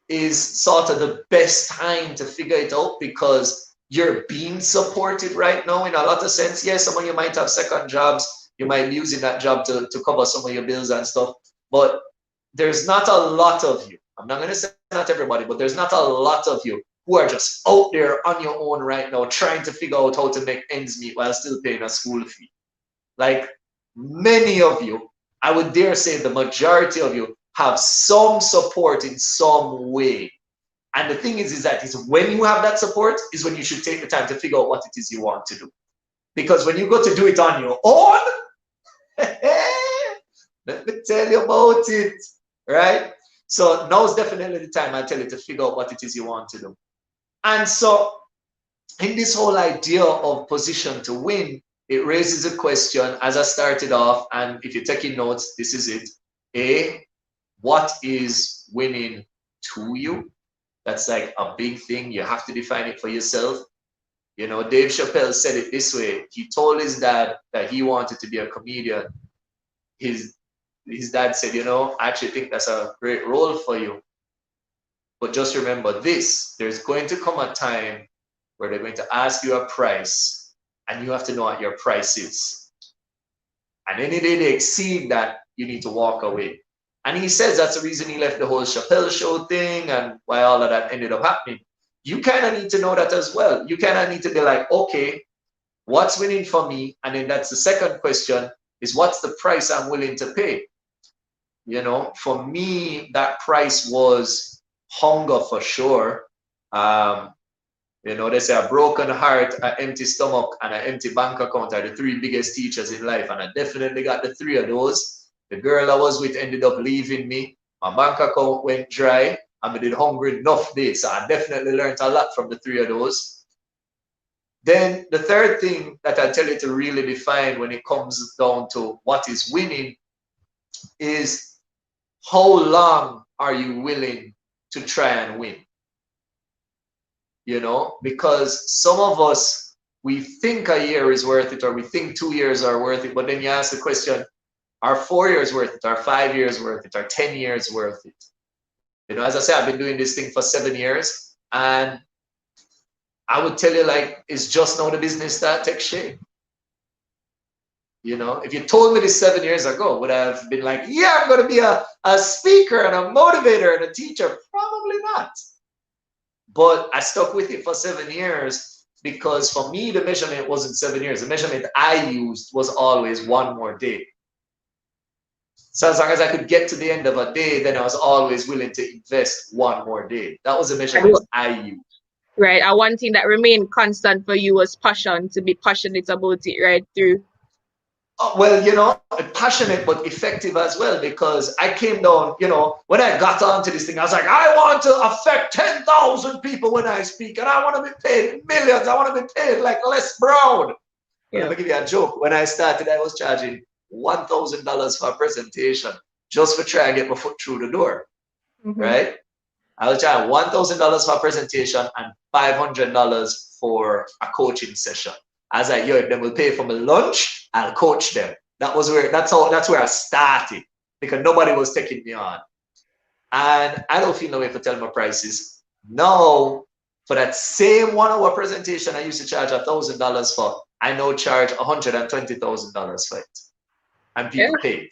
is sort of the best time to figure it out because you're being supported right now in a lot of sense. Yes, some of you might have second jobs. You might be using that job to cover some of your bills and stuff. But there's not a lot of you. I'm not going to say not everybody, but there's not a lot of you who are just out there on your own right now trying to figure out how to make ends meet while still paying a school fee. Like many of you, I would dare say the majority of you have some support in some way. And the thing is that is when you have that support is when you should take the time to figure out what it is you want to do. Because when you go to do it on your own, let me tell you about it, right? So now is definitely the time I tell you to figure out what it is you want to do. And so in this whole idea of position to win, it raises a question as I started off, and if you're taking notes, this is it. What is winning to you? That's like a big thing. You have to define it for yourself. You know, Dave Chappelle said it this way. He told his dad that he wanted to be a comedian. His dad said, you know, I actually think that's a great role for you. But just remember this, there's going to come a time where they're going to ask you a price and you have to know what your price is. And any day they exceed that, you need to walk away. And he says that's the reason he left the whole Chappelle show thing and why all of that ended up happening. You kind of need to know that as well. You kind of need to be like, okay, what's winning for me? And then that's the second question is what's the price I'm willing to pay? You know, for me, that price was hunger for sure. You know, they say a broken heart, an empty stomach, and an empty bank account are the three biggest teachers in life. And I definitely got the three of those. The girl I was with ended up leaving me. My bank account went dry. I did hungry enough days. So I definitely learned a lot from the three of those. Then the third thing that I tell you to really define when it comes down to what is winning is how long are you willing to try and win? You know, because some of us, we think a year is worth it or we think 2 years are worth it. But then you ask the question, are 4 years worth it? Are 5 years worth it? Are 10 years worth it? You know, as I say, I've been doing this thing for 7 years, and I would tell you, like, it's just now the business that takes shape. You know, if you told me this 7 years ago, would I have been like, yeah, I'm going to be a speaker and a motivator and a teacher? Probably not. But I stuck with it for 7 years because for me, the measurement wasn't 7 years. The measurement I used was always one more day. So as long as I could get to the end of a day, then I was always willing to invest one more day. That was the measurement I used. Right. And one thing that remained constant for you was passion, to be passionate about it right through. Well, you know, passionate but effective as well, because I came down, you know, when I got onto this thing, I was like, I want to affect 10,000 people when I speak, and I want to be paid millions. I want to be paid like Les Brown. Yeah. Let me give you a joke. When I started, I was charging $1,000 for a presentation just for trying to get my foot through the door, right? I was charging $1,000 for a presentation and $500 for a coaching session. I was like, yo, if they will pay for my lunch, I'll coach them. That's where I started because nobody was taking me on. And I don't feel no way for telling my prices. Now, for that same 1 hour presentation I used to charge $1,000 for, I now charge $120,000 for it. And people paid.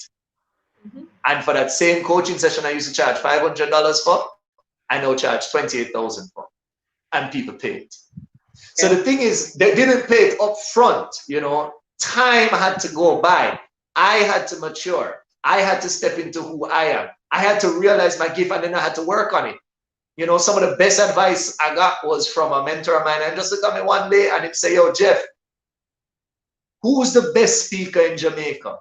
And for that same coaching session I used to charge $500 for, I now charge $28,000 for. And people paid. So the thing is, they didn't pay it up front, you know. Time had to go by. I had to mature. I had to step into who I am. I had to realize my gift, and then I had to work on it. You know, some of the best advice I got was from a mentor of mine. And just looked at me one day and he'd say, yo, Jeff, who's the best speaker in Jamaica?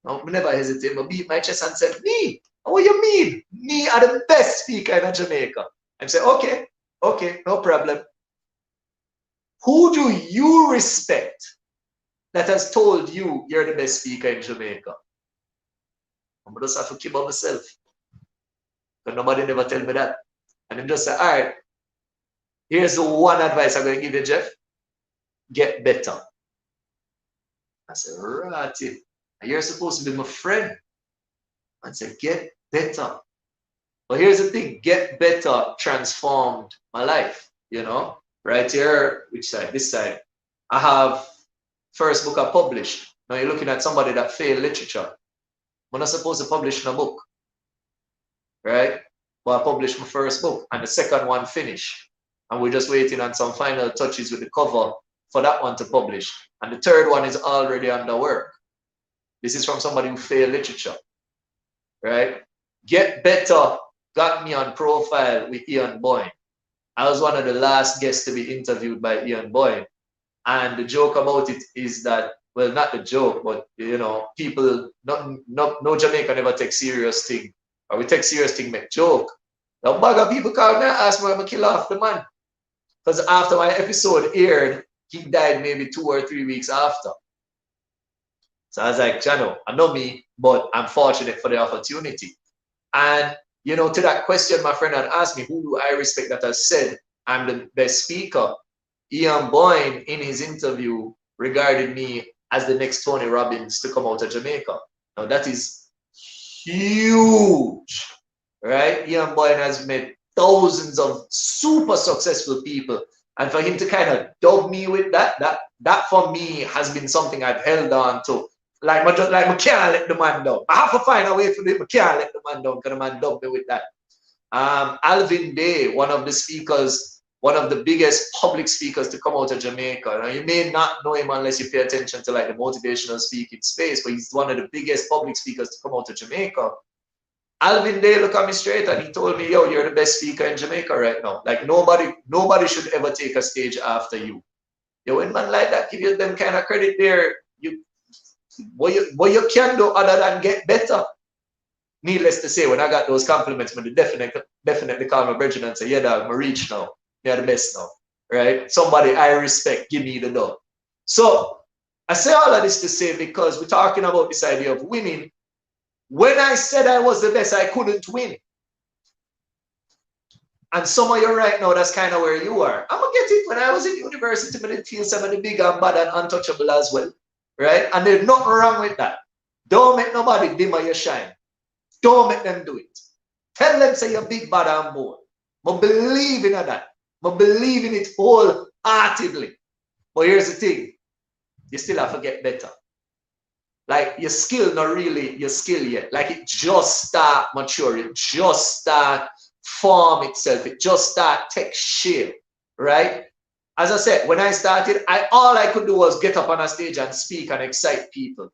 I never hesitate. I beat my chest and said, me. What do you mean? Me are the best speaker in Jamaica. I say, okay, no problem. Who do you respect that has told you you're the best speaker in Jamaica? I'm just have to keep on myself. But nobody never tell me that. And him just say, all right, here's the one advice I'm going to give you, Jeff. Get better. I said, right. You're supposed to be my friend. I said, get better. But here's the thing, get better transformed my life, you know? Right here, which side? This side. I have first book I published. Now you're looking at somebody that failed literature. I'm not supposed to publish in a book, right? But I published my first book and the second one finished. And we're just waiting on some final touches with the cover for that one to publish. And the third one is already under work. This is from somebody who failed literature, right? Get better got me on profile with Ian Boyne. I was one of the last guests to be interviewed by Ian Boyne. And the joke about it is that, well, not the joke, but, you know, people, no Jamaican ever take serious thing. Or we take serious thing, make joke. Now, bag of people called me and asked me, I'm going to kill off the man. Because after my episode aired, he died maybe 2 or 3 weeks after. So I was like, Jano, I know me, but I'm fortunate for the opportunity. And, you know, to that question, my friend had asked me, who do I respect that has said I'm the best speaker? Ian Boyne, in his interview, regarded me as the next Tony Robbins to come out of Jamaica. Now, that is huge, right? Ian Boyne has met thousands of super successful people. And for him to kind of dub me with that for me has been something I've held on to. Like I can't let the man down. I have to find a way for them. I can't let the man down because the man dubbed me with that. Alvin Day, one of the speakers, one of the biggest public speakers to come out of Jamaica. Now, you may not know him unless you pay attention to like the motivational speaking space, but he's one of the biggest public speakers to come out of Jamaica. Alvin Day looked at me straight and he told me, yo, you're the best speaker in Jamaica right now. Like nobody should ever take a stage after you. Yo, when man like that give you them kind of credit there, what you can do other than get better. Needless to say, when I got those compliments, I definitely call my brethren and say, yeah, dog, I'm reach now. You're the best now, right? Somebody I respect, give me the dog. So I say all of this to say, because we're talking about this idea of winning. When I said I was the best, I couldn't win. And some of you right now, that's kind of where you are. I'm going to get it. When I was in university, I didn't feel some of the big and bad and untouchable as well. Right? And there's nothing wrong with that. Don't make nobody dimmer your shine. Don't make them do it. Tell them say you're big, bad, and bold. I believe in that. I believe in it wholeheartedly. But here's the thing. You still have to get better. Like your skill not really your skill yet. Like it just start maturing. It just start form itself. It just start take shape. Right? As I said, when I started, all I could do was get up on a stage and speak and excite people.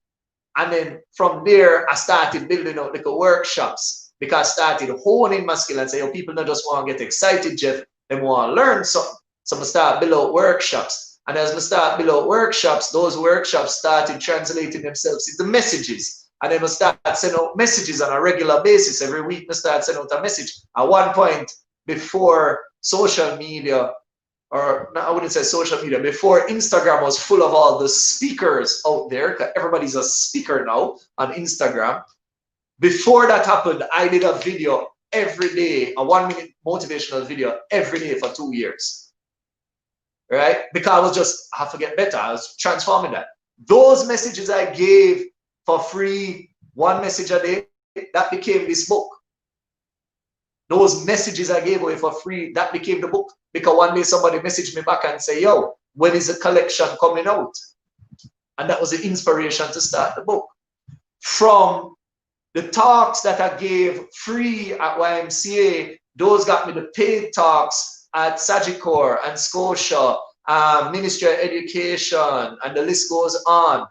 And then from there, I started building out like workshops because I started honing my skill and say, oh, people not just want to get excited, Jeff, they want to learn something. So I start build out workshops. And as I start build out workshops, those workshops started translating themselves into messages. And then I start sending out messages on a regular basis. Every week, I start sending out a message. At one point, before social media, or no, I wouldn't say social media, before Instagram was full of all the speakers out there, because everybody's a speaker now on Instagram. Before that happened, I did a video every day, a 1-minute motivational video every day for 2 years. Right? Because I was just, I have to get better. I was transforming that. Those messages I gave for free, 1 message a day, that became this book. Those messages I gave away for free, that became the book. Because one day somebody messaged me back and say, yo, when is the collection coming out? And that was the inspiration to start the book. From the talks that I gave free at YMCA, those got me the paid talks at Sagicor and Scotia, Ministry of Education, and the list goes on.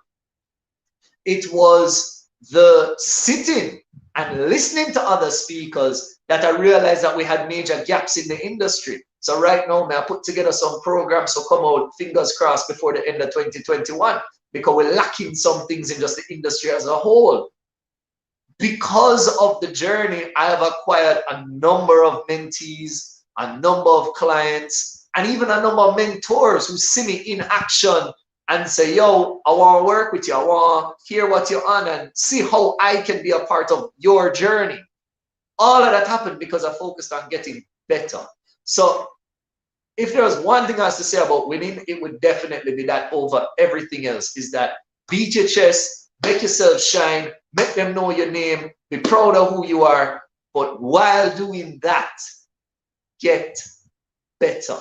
It was the sitting and listening to other speakers that I realized that we had major gaps in the industry. So right now, I put together some programs to come out, fingers crossed, before the end of 2021, because we're lacking some things in just the industry as a whole. Because of the journey, I have acquired a number of mentees, a number of clients, and even a number of mentors who see me in action and say, yo, I want to work with you. I want to hear what you're on and see how I can be a part of your journey. All of that happened because I focused on getting better. So if there was one thing I was to say about winning, it would definitely be that over everything else, is that beat your chest, make yourself shine, make them know your name, be proud of who you are. But while doing that, get better.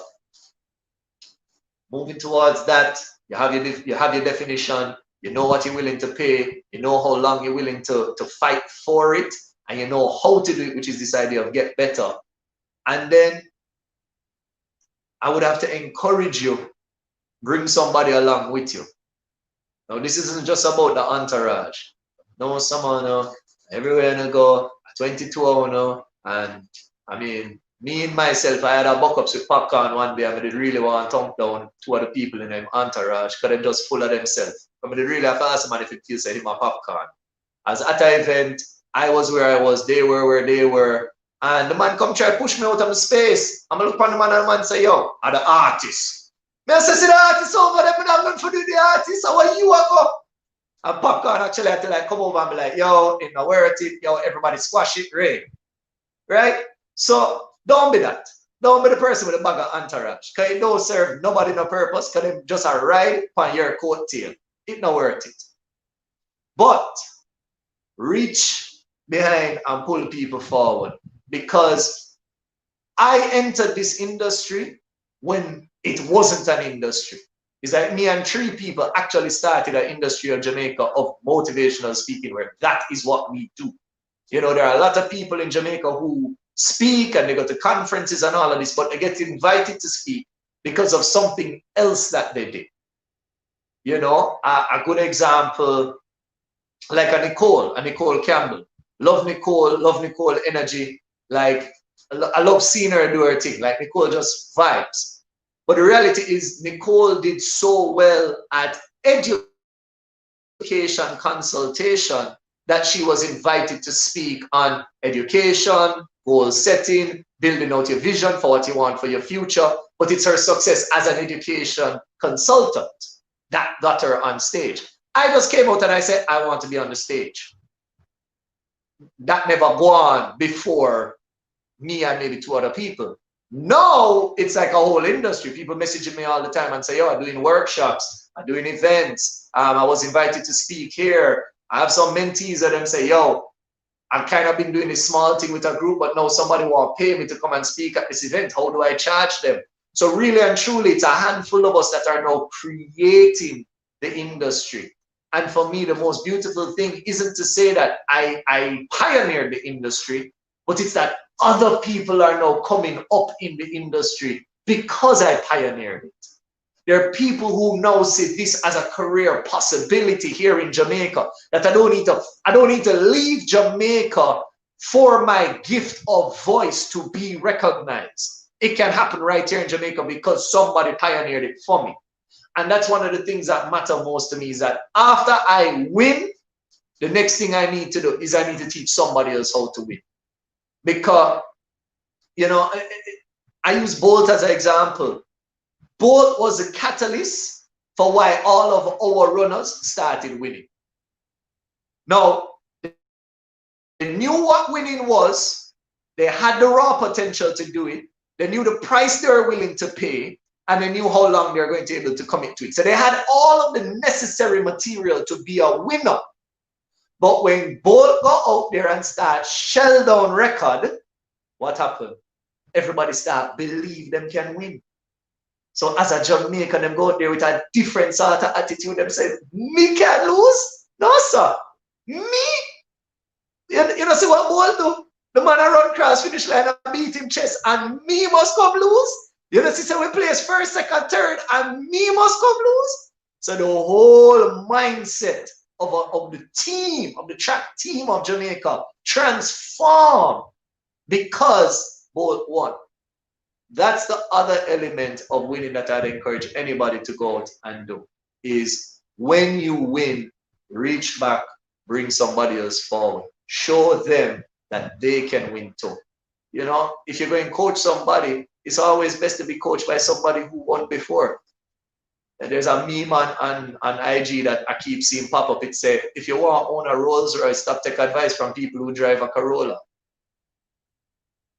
Moving towards that, you have your definition, you know what you're willing to pay, you know how long you're willing to fight for it, and you know how to do it, which is this idea of get better. And then I would have to encourage you, bring somebody along with you. Now, this isn't just about the entourage. No, someone, everywhere I go, 22 hour, and I mean, me and myself, I had a buck-ups with popcorn one day, and I did really want to thump down two other people in them entourage, because they're just full of themselves. I did really have to ask man if it feels like him a popcorn. As at an event, I was where I was, they were where they were, and the man come try to push me out of the space. I'm look upon the man and the man say, yo, I'm the artist. Me I say, see the artist over there, I'm going to do the artist, how are you go? And popcorn actually had to like come over and be like, yo, in the worth it, yo, everybody squash it, right? So don't be that. Don't be the person with a bag of entourage. Because it don't serve nobody no purpose, because they just a ride on your coattail. It's not worth it. But reach behind and pull people forward. Because I entered this industry when it wasn't an industry. It's like me and 3 people actually started an industry of Jamaica of motivational speaking, where that is what we do. You know, there are a lot of people in Jamaica who speak and they go to conferences and all of this, but they get invited to speak because of something else that they did. You know, a good example, like a Nicole Campbell. Love Nicole energy. Like, I love seeing her do her thing. Like, Nicole just vibes. But the reality is, Nicole did so well at education consultation that she was invited to speak on education, goal setting, building out your vision for what you want for your future. But it's her success as an education consultant that got her on stage. I just came out and I said, I want to be on the stage. That never go on before me and maybe 2 other people. Now it's like a whole industry. People messaging me all the time and say, yo, I'm doing workshops, I'm doing events. I was invited to speak here. I have some mentees that them say, yo, I've kind of been doing this small thing with a group, but now somebody want to pay me to come and speak at this event. How do I charge them? So really and truly, it's a handful of us that are now creating the industry. And for me, the most beautiful thing isn't to say that I pioneered the industry, but it's that other people are now coming up in the industry because I pioneered it. There are people who now see this as a career possibility here in Jamaica, that I don't need to leave Jamaica for my gift of voice to be recognized. It can happen right here in Jamaica because somebody pioneered it for me. And that's one of the things that matter most to me, is that after I win, the next thing I need to do is I need to teach somebody else how to win. Because, you know, I use Bolt as an example. Bolt was a catalyst for why all of our runners started winning. Now, they knew what winning was. They had the raw potential to do it. They knew the price they were willing to pay, and they knew how long they're going to be able to commit to it. So they had all of the necessary material to be a winner. But when Bolt got out there and start shell down record, what happened? Everybody start believe them can win. So as a Jamaican, them go out there with a different sort of attitude. Them say, me can't lose? No, sir. Me? You know, see what Bolt do? The man I run cross finish line and beat him chest, and me must come lose? You know, see, so we place first, second, third, and me must come lose? So the whole mindset of the team, of the track team of Jamaica transformed because Bolt won. That's the other element of winning that I'd encourage anybody to go out and do, is when you win, reach back, bring somebody else forward. Show them that they can win too. You know, if you're going to coach somebody, it's always best to be coached by somebody who won before. And there's a meme on IG that I keep seeing pop up. It says, if you want to own a Rolls Royce, stop take advice from people who drive a Corolla.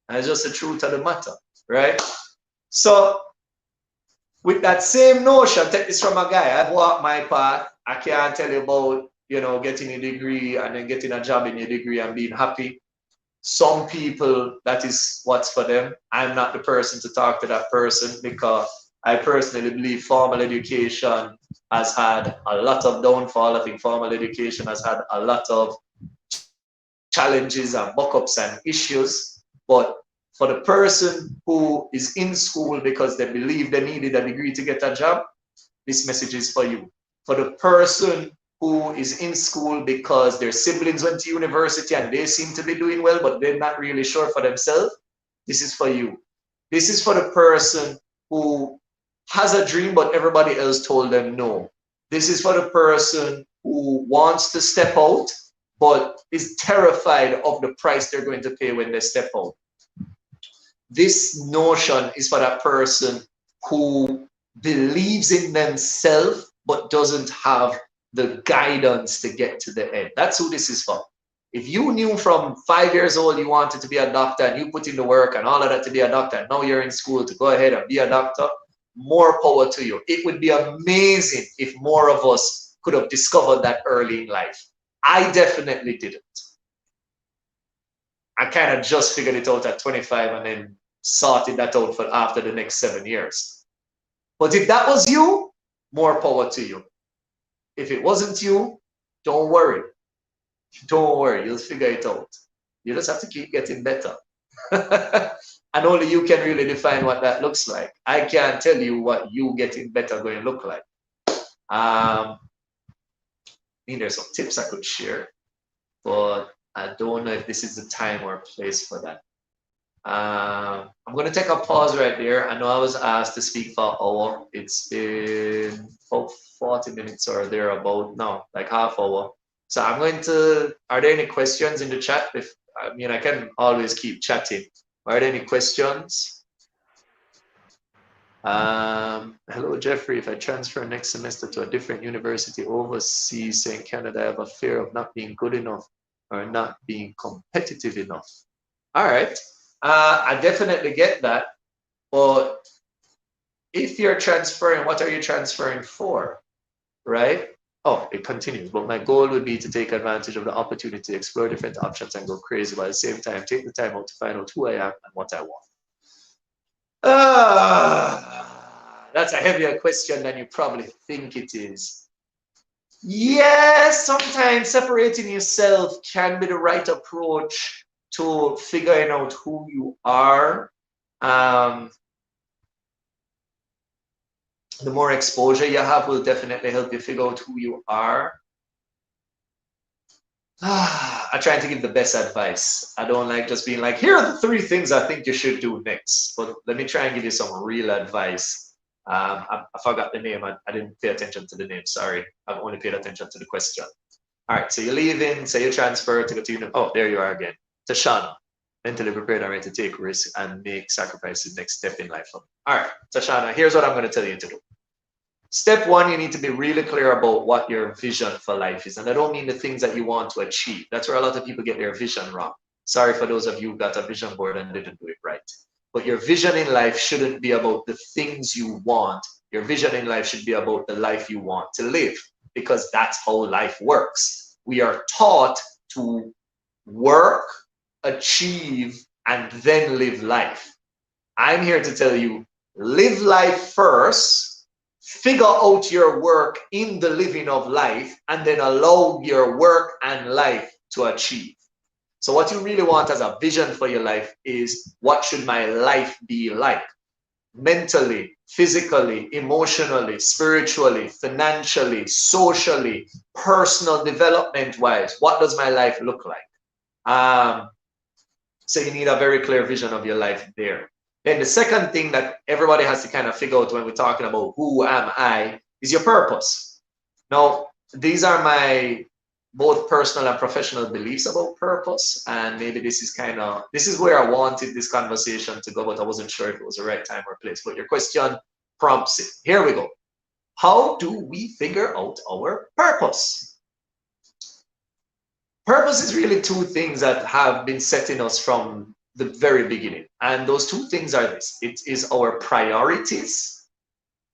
And it's just the truth of the matter, right? So with that same notion, take this from a guy. I've walked my path. I can't tell you about, you know, getting a degree and then getting a job in your degree and being happy. Some people, that is what's for them. I'm not the person to talk to that person because I personally believe formal education has had a lot of downfall. I think formal education has had a lot of challenges and buck-ups and issues. But for the person who is in school because they believe they needed a degree to get a job, this message is for you. For the person who is in school because their siblings went to university and they seem to be doing well, but they're not really sure for themselves, this is for you. This is for the person who has a dream, but everybody else told them no. This is for the person who wants to step out, but is terrified of the price they're going to pay when they step out. This notion is for that person who believes in themselves, but doesn't have the guidance to get to the end. That's who this is for. If you knew from 5 years old you wanted to be a doctor and you put in the work and all of that to be a doctor, and now you're in school to go ahead and be a doctor, more power to you. It would be amazing if more of us could have discovered that early in life. I definitely didn't. I kind of just figured it out at 25 and then sorted that out for after the next 7 years. But if that was you, more power to you. If it wasn't you, don't worry. Don't worry, you'll figure it out. You just have to keep getting better. And only you can really define what that looks like. I can't tell you what you getting better going to look like. I mean, there's some tips I could share, but I don't know if this is the time or place for that. I'm going to take a pause right there. I know I was asked to speak for an hour. It's been about 40 minutes or thereabout now, like half hour. So I'm going to, are there any questions in the chat? I mean, I can always keep chatting. Are there any questions? Hello, Jeffrey. If I transfer next semester to a different university overseas, say in Canada, I have a fear of not being good enough or not being competitive enough. All right. I definitely get that. But if you're transferring, what are you transferring for? Right? Oh, it continues. But my goal would be to take advantage of the opportunity to explore different options and go crazy, but at the same time, take the time out to find out who I am and what I want. That's a heavier question than you probably think it is. Yes, sometimes separating yourself can be the right approach to figuring out who you are. The more exposure you have will definitely help you figure out who you are. I try to give the best advice. I don't like just being like, here are the 3 things I think you should do next. But let me try and give you some real advice. I forgot the name. I didn't pay attention to the name. Sorry. I've only paid attention to the question. All right. So you're leaving. Say you transfer to go to oh, there you are again. Tashana. Mentally prepared and ready to take risks and make sacrifices next step in life. All right. Tashana, here's what I'm going to tell you to do. Step 1, you need to be really clear about what your vision for life is. And I don't mean the things that you want to achieve. That's where a lot of people get their vision wrong. Sorry for those of you who got a vision board and didn't do it right. But your vision in life shouldn't be about the things you want. Your vision in life should be about the life you want to live, because that's how life works. We are taught to work, achieve, and then live life. I'm here to tell you, live life first. Figure out your work in the living of life, and then allow your work and life to achieve. So what you really want as a vision for your life is, what should my life be like? Mentally, physically, emotionally, spiritually, financially, socially, personal development wise, what does my life look like? So you need a very clear vision of your life there. Then the second thing that everybody has to kind of figure out when we're talking about who am I is your purpose. Now, these are my both personal and professional beliefs about purpose. And maybe this is where I wanted this conversation to go, but I wasn't sure if it was the right time or place. But your question prompts it. Here we go. How do we figure out our purpose? Purpose is really 2 things that have been setting us from the very beginning. And those two things are this. It is our priorities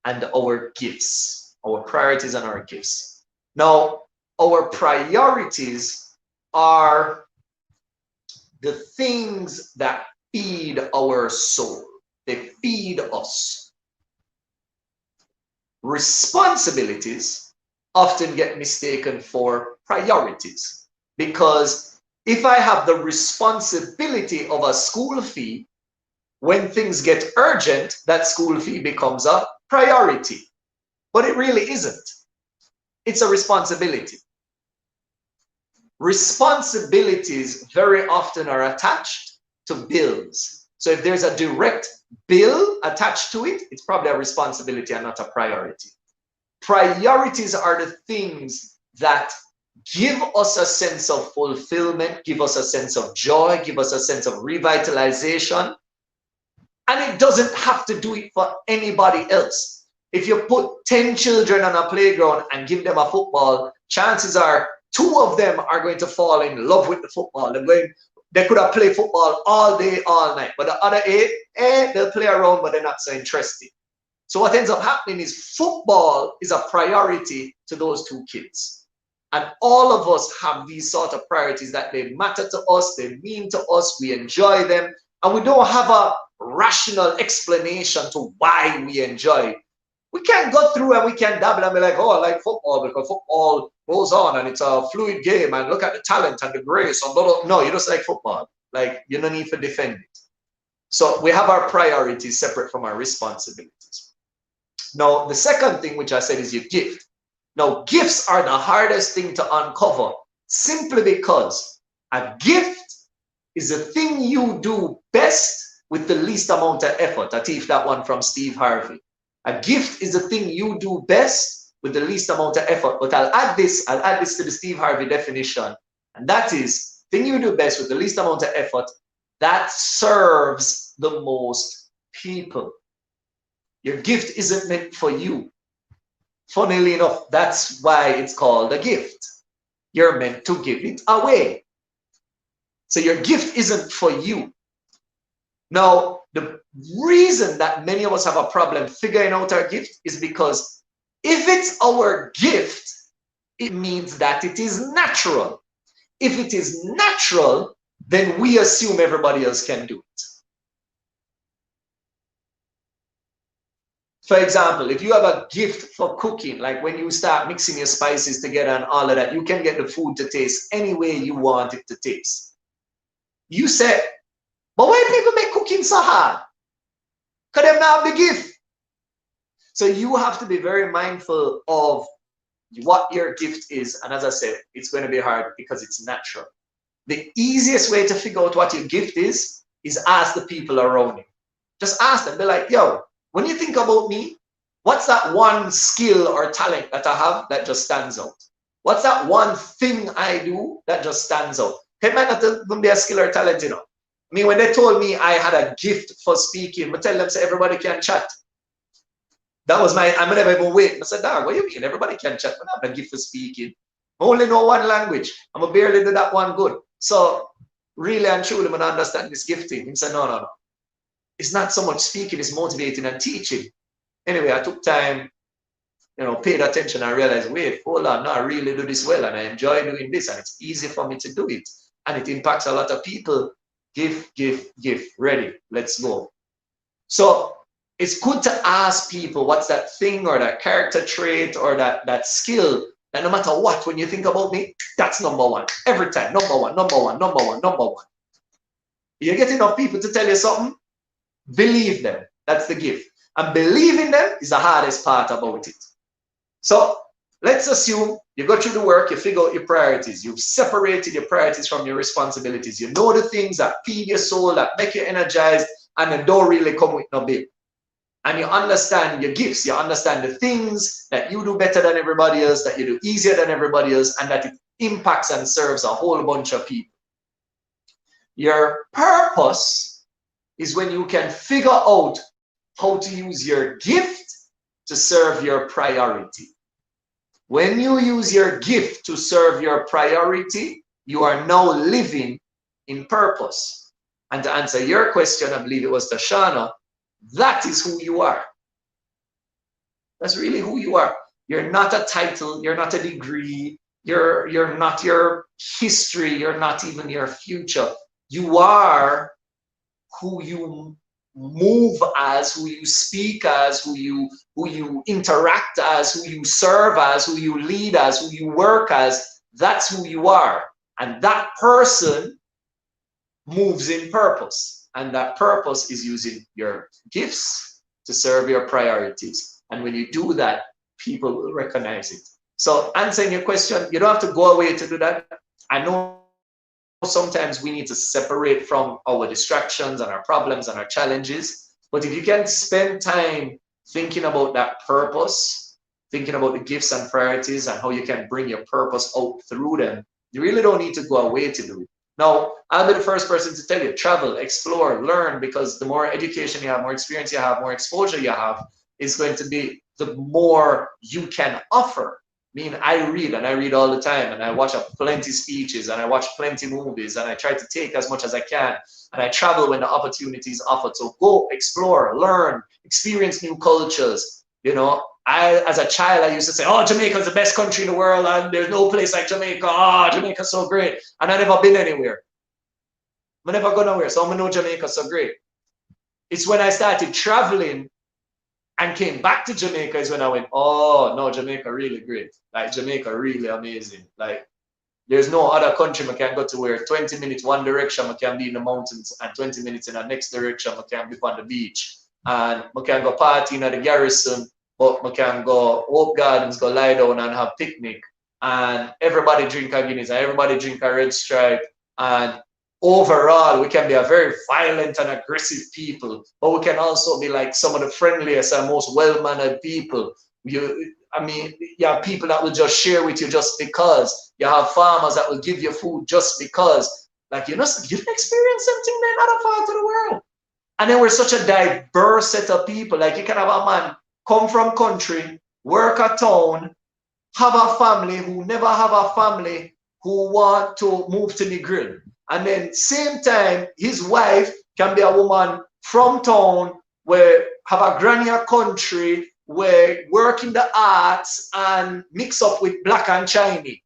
and our gifts. Our priorities and our gifts. Now, our priorities are the things that feed our soul. They feed us. Responsibilities often get mistaken for priorities, because if I have the responsibility of a school fee, when things get urgent, that school fee becomes a priority. But it really isn't. It's a responsibility. Responsibilities very often are attached to bills. So if there's a direct bill attached to it, it's probably a responsibility and not a priority. Priorities are the things that give us a sense of fulfillment, give us a sense of joy, give us a sense of revitalization. And it doesn't have to do it for anybody else. If you put 10 children on a playground and give them a football, chances are 2 of them are going to fall in love with the football. They could have played football all day, all night. But the other 8, they'll play around, but they're not so interested. So what ends up happening is football is a priority to those 2 kids. And all of us have these sort of priorities that they matter to us, they mean to us, we enjoy them, and we don't have a rational explanation to why we enjoy it. We can't go through and we can dabble and be like, oh, I like football because football goes on and it's a fluid game and look at the talent and the grace. And blah, blah. No, you just like football. Like, you don't need to defend it. So we have our priorities separate from our responsibilities. Now, the second thing which I said is your gift. Now, gifts are the hardest thing to uncover simply because a gift is the thing you do best with the least amount of effort. I teach that one from Steve Harvey. A gift is the thing you do best with the least amount of effort. But I'll add this to the Steve Harvey definition. And that is, thing you do best with the least amount of effort that serves the most people. Your gift isn't meant for you. Funnily enough, that's why it's called a gift. You're meant to give it away. So your gift isn't for you. Now, the reason that many of us have a problem figuring out our gift is because if it's our gift, it means that it is natural. If it is natural, then we assume everybody else can do it. For example, if you have a gift for cooking, like when you start mixing your spices together and all of that, you can get the food to taste any way you want it to taste. You say, but why people make cooking so hard? Because they not have the gift. So you have to be very mindful of what your gift is. And as I said, it's going to be hard because it's natural. The easiest way to figure out what your gift is ask the people around you. Just ask them. Be like, yo, when you think about me, what's that one skill or talent that I have that just stands out? What's that one thing I do that just stands out? It might not even be a skill or talent, you know. I mean, when they told me I had a gift for speaking, I tell them, say, everybody can chat. That was my, I'm never even wait. I said, dog, what do you mean? Everybody can chat. I have a gift for speaking. I only know one language. I'm barely do that one good. So, really and truly, I understand this gifting. He said, no. It's not so much speaking, it's motivating and teaching. Anyway, I took time, paid attention and realized, wait, hold on, no, I really do this well and I enjoy doing this and it's easy for me to do it. And it impacts a lot of people. Give. Ready, let's go. So it's good to ask people what's that thing or that character trait or that skill that no matter what, when you think about me, that's number one. Every time, number one. You get enough people to tell you something, believe them. That's the gift. And believing them is the hardest part about it. So let's assume you go through the work, you figure out your priorities. You've separated your priorities from your responsibilities. You know the things that feed your soul, that make you energized, and then don't really come with no bill. And you understand your gifts. You understand the things that you do better than everybody else, that you do easier than everybody else, and that it impacts and serves a whole bunch of people. Your purpose is when you can figure out how to use your gift to serve your priority. When you use your gift to serve your priority, you are now living in purpose. And to answer your question, I believe it was Tashana, that is who you are. That's really who you are. You're not a title, you're not a degree, you're not your history, you're not even your future. You are who you move as, who you speak as, who you interact as, who you serve as, who you lead as, who you work as. That's who you are. And that person moves in purpose. And that purpose is using your gifts to serve your priorities. And when you do that, people will recognize it. So answering your question, you don't have to go away to do that. I know sometimes we need to separate from our distractions and our problems and our challenges. But if you can spend time thinking about that purpose, thinking about the gifts and priorities and how you can bring your purpose out through them, you really don't need to go away to do it. Now, I'll be the first person to tell you, travel, explore, learn, because the more education you have, more experience you have, more exposure you have, is going to be the more you can offer. I mean, I read all the time, and I watch plenty speeches, and I watch plenty movies, and I try to take as much as I can, and I travel when the opportunities offered. So go explore, learn, experience new cultures. You know, as a child, I used to say, oh, Jamaica is the best country in the world, and there's no place like Jamaica. Oh, Jamaica's so great. And I never been anywhere. I never go nowhere, so I know Jamaica so great. It's when I started traveling and came back to Jamaica is when I went, oh, no, Jamaica really great. Like, Jamaica really amazing. Like, there's no other country I can go to where 20 minutes one direction I can be in the mountains and 20 minutes in the next direction I can be on the beach. And I can go party in the garrison, but I can go Hope Gardens, go lie down and have picnic. And everybody drink a Guinness and everybody drink a Red Stripe. And overall, we can be a very violent and aggressive people, but we can also be like some of the friendliest and most well-mannered people. You have people that will just share with you just because. You have farmers that will give you food just because. Like, you didn't experience something in another part of the world. And then we're such a diverse set of people. Like, you can have a man come from country, work at town, have a family who never have a family, who want to move to the grid. And then same time, his wife can be a woman from town, where have a granny country, where work in the arts and mix up with black and Chinese.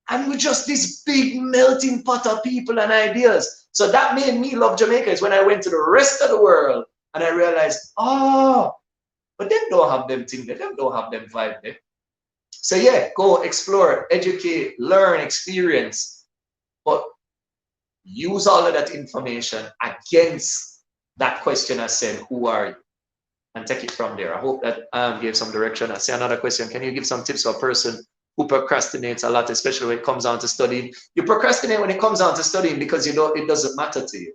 And we're just this big melting pot of people and ideas. So that made me love Jamaica, is when I went to the rest of the world and I realized, oh, but them don't have them things, them don't have them vibe there. So yeah, go explore, educate, learn, experience. But use all of that information against that question I said, who are you? And take it from there. I hope that gave some direction. I see another question. Can you give some tips for a person who procrastinates a lot, especially when it comes down to studying? You procrastinate when it comes down to studying because it doesn't matter to you.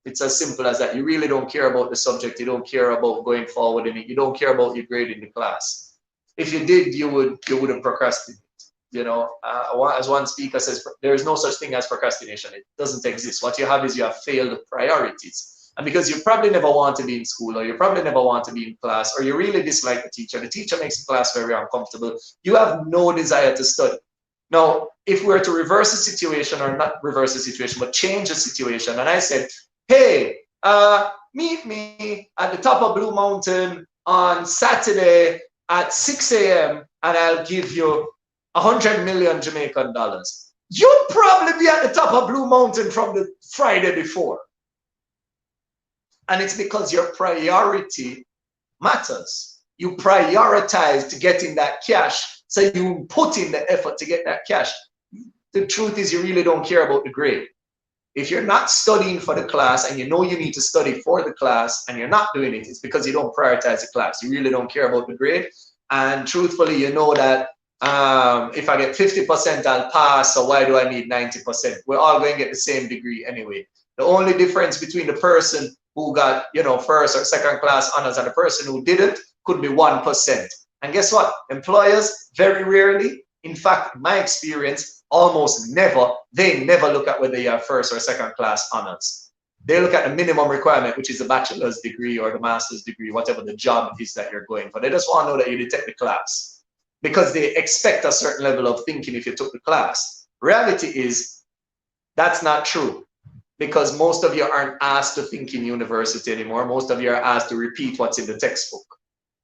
It's as simple as that. You really don't care about the subject. You don't care about going forward in it. You don't care about your grade in the class. If you did, you wouldn't procrastinate. You know, as one speaker says, there is no such thing as procrastination. It doesn't exist. What you have is you have failed priorities. And because you probably never want to be in school, or you probably never want to be in class, or you really dislike the teacher makes the class very uncomfortable, you have no desire to study. Now, if we were to reverse the situation, or not reverse the situation, but change the situation, and I said, hey, meet me at the top of Blue Mountain on Saturday at 6 a.m. and I'll give you 100 million Jamaican dollars. You'd probably be at the top of Blue Mountain from the Friday before. And it's because your priority matters. You prioritize to getting that cash, so you put in the effort to get that cash. The truth is, you really don't care about the grade. If you're not studying for the class and you know you need to study for the class and you're not doing it, it's because you don't prioritize the class. You really don't care about the grade. And truthfully, you know that if I get 50%, I'll pass, so why do I need 90%? We're all going to get the same degree anyway. The only difference between the person who got, first or second class honors and the person who didn't could be 1%. And guess what? Employers, very rarely, in fact, in my experience, almost never, they never look at whether you have first or second class honors. They look at the minimum requirement, which is a bachelor's degree or the master's degree, whatever the job it is that you're going for. They just want to know that you did take the class, because they expect a certain level of thinking if you took the class. Reality is, that's not true. because most of you aren't asked to think in university anymore. Most of you are asked to repeat what's in the textbook.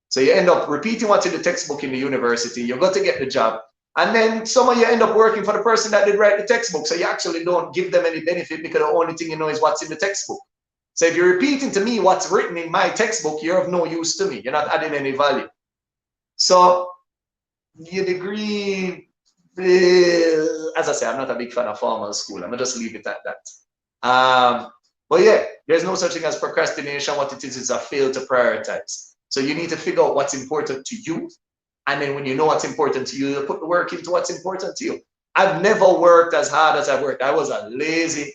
So you end up repeating what's in the textbook in the university. You've got to get the job. And then some of you end up working for the person that did write the textbook. So you actually don't give them any benefit because the only thing you know is what's in the textbook. So if you're repeating to me what's written in my textbook, you're of no use to me. You're not adding any value. So your degree, as I say, I'm not a big fan of formal school. I'm going to just leave it at that. But yeah, there's no such thing as procrastination. What it is a fail to prioritize. So you need to figure out what's important to you. And then when you know what's important to you, you put the work into what's important to you. I've never worked as hard as I worked. I was a lazy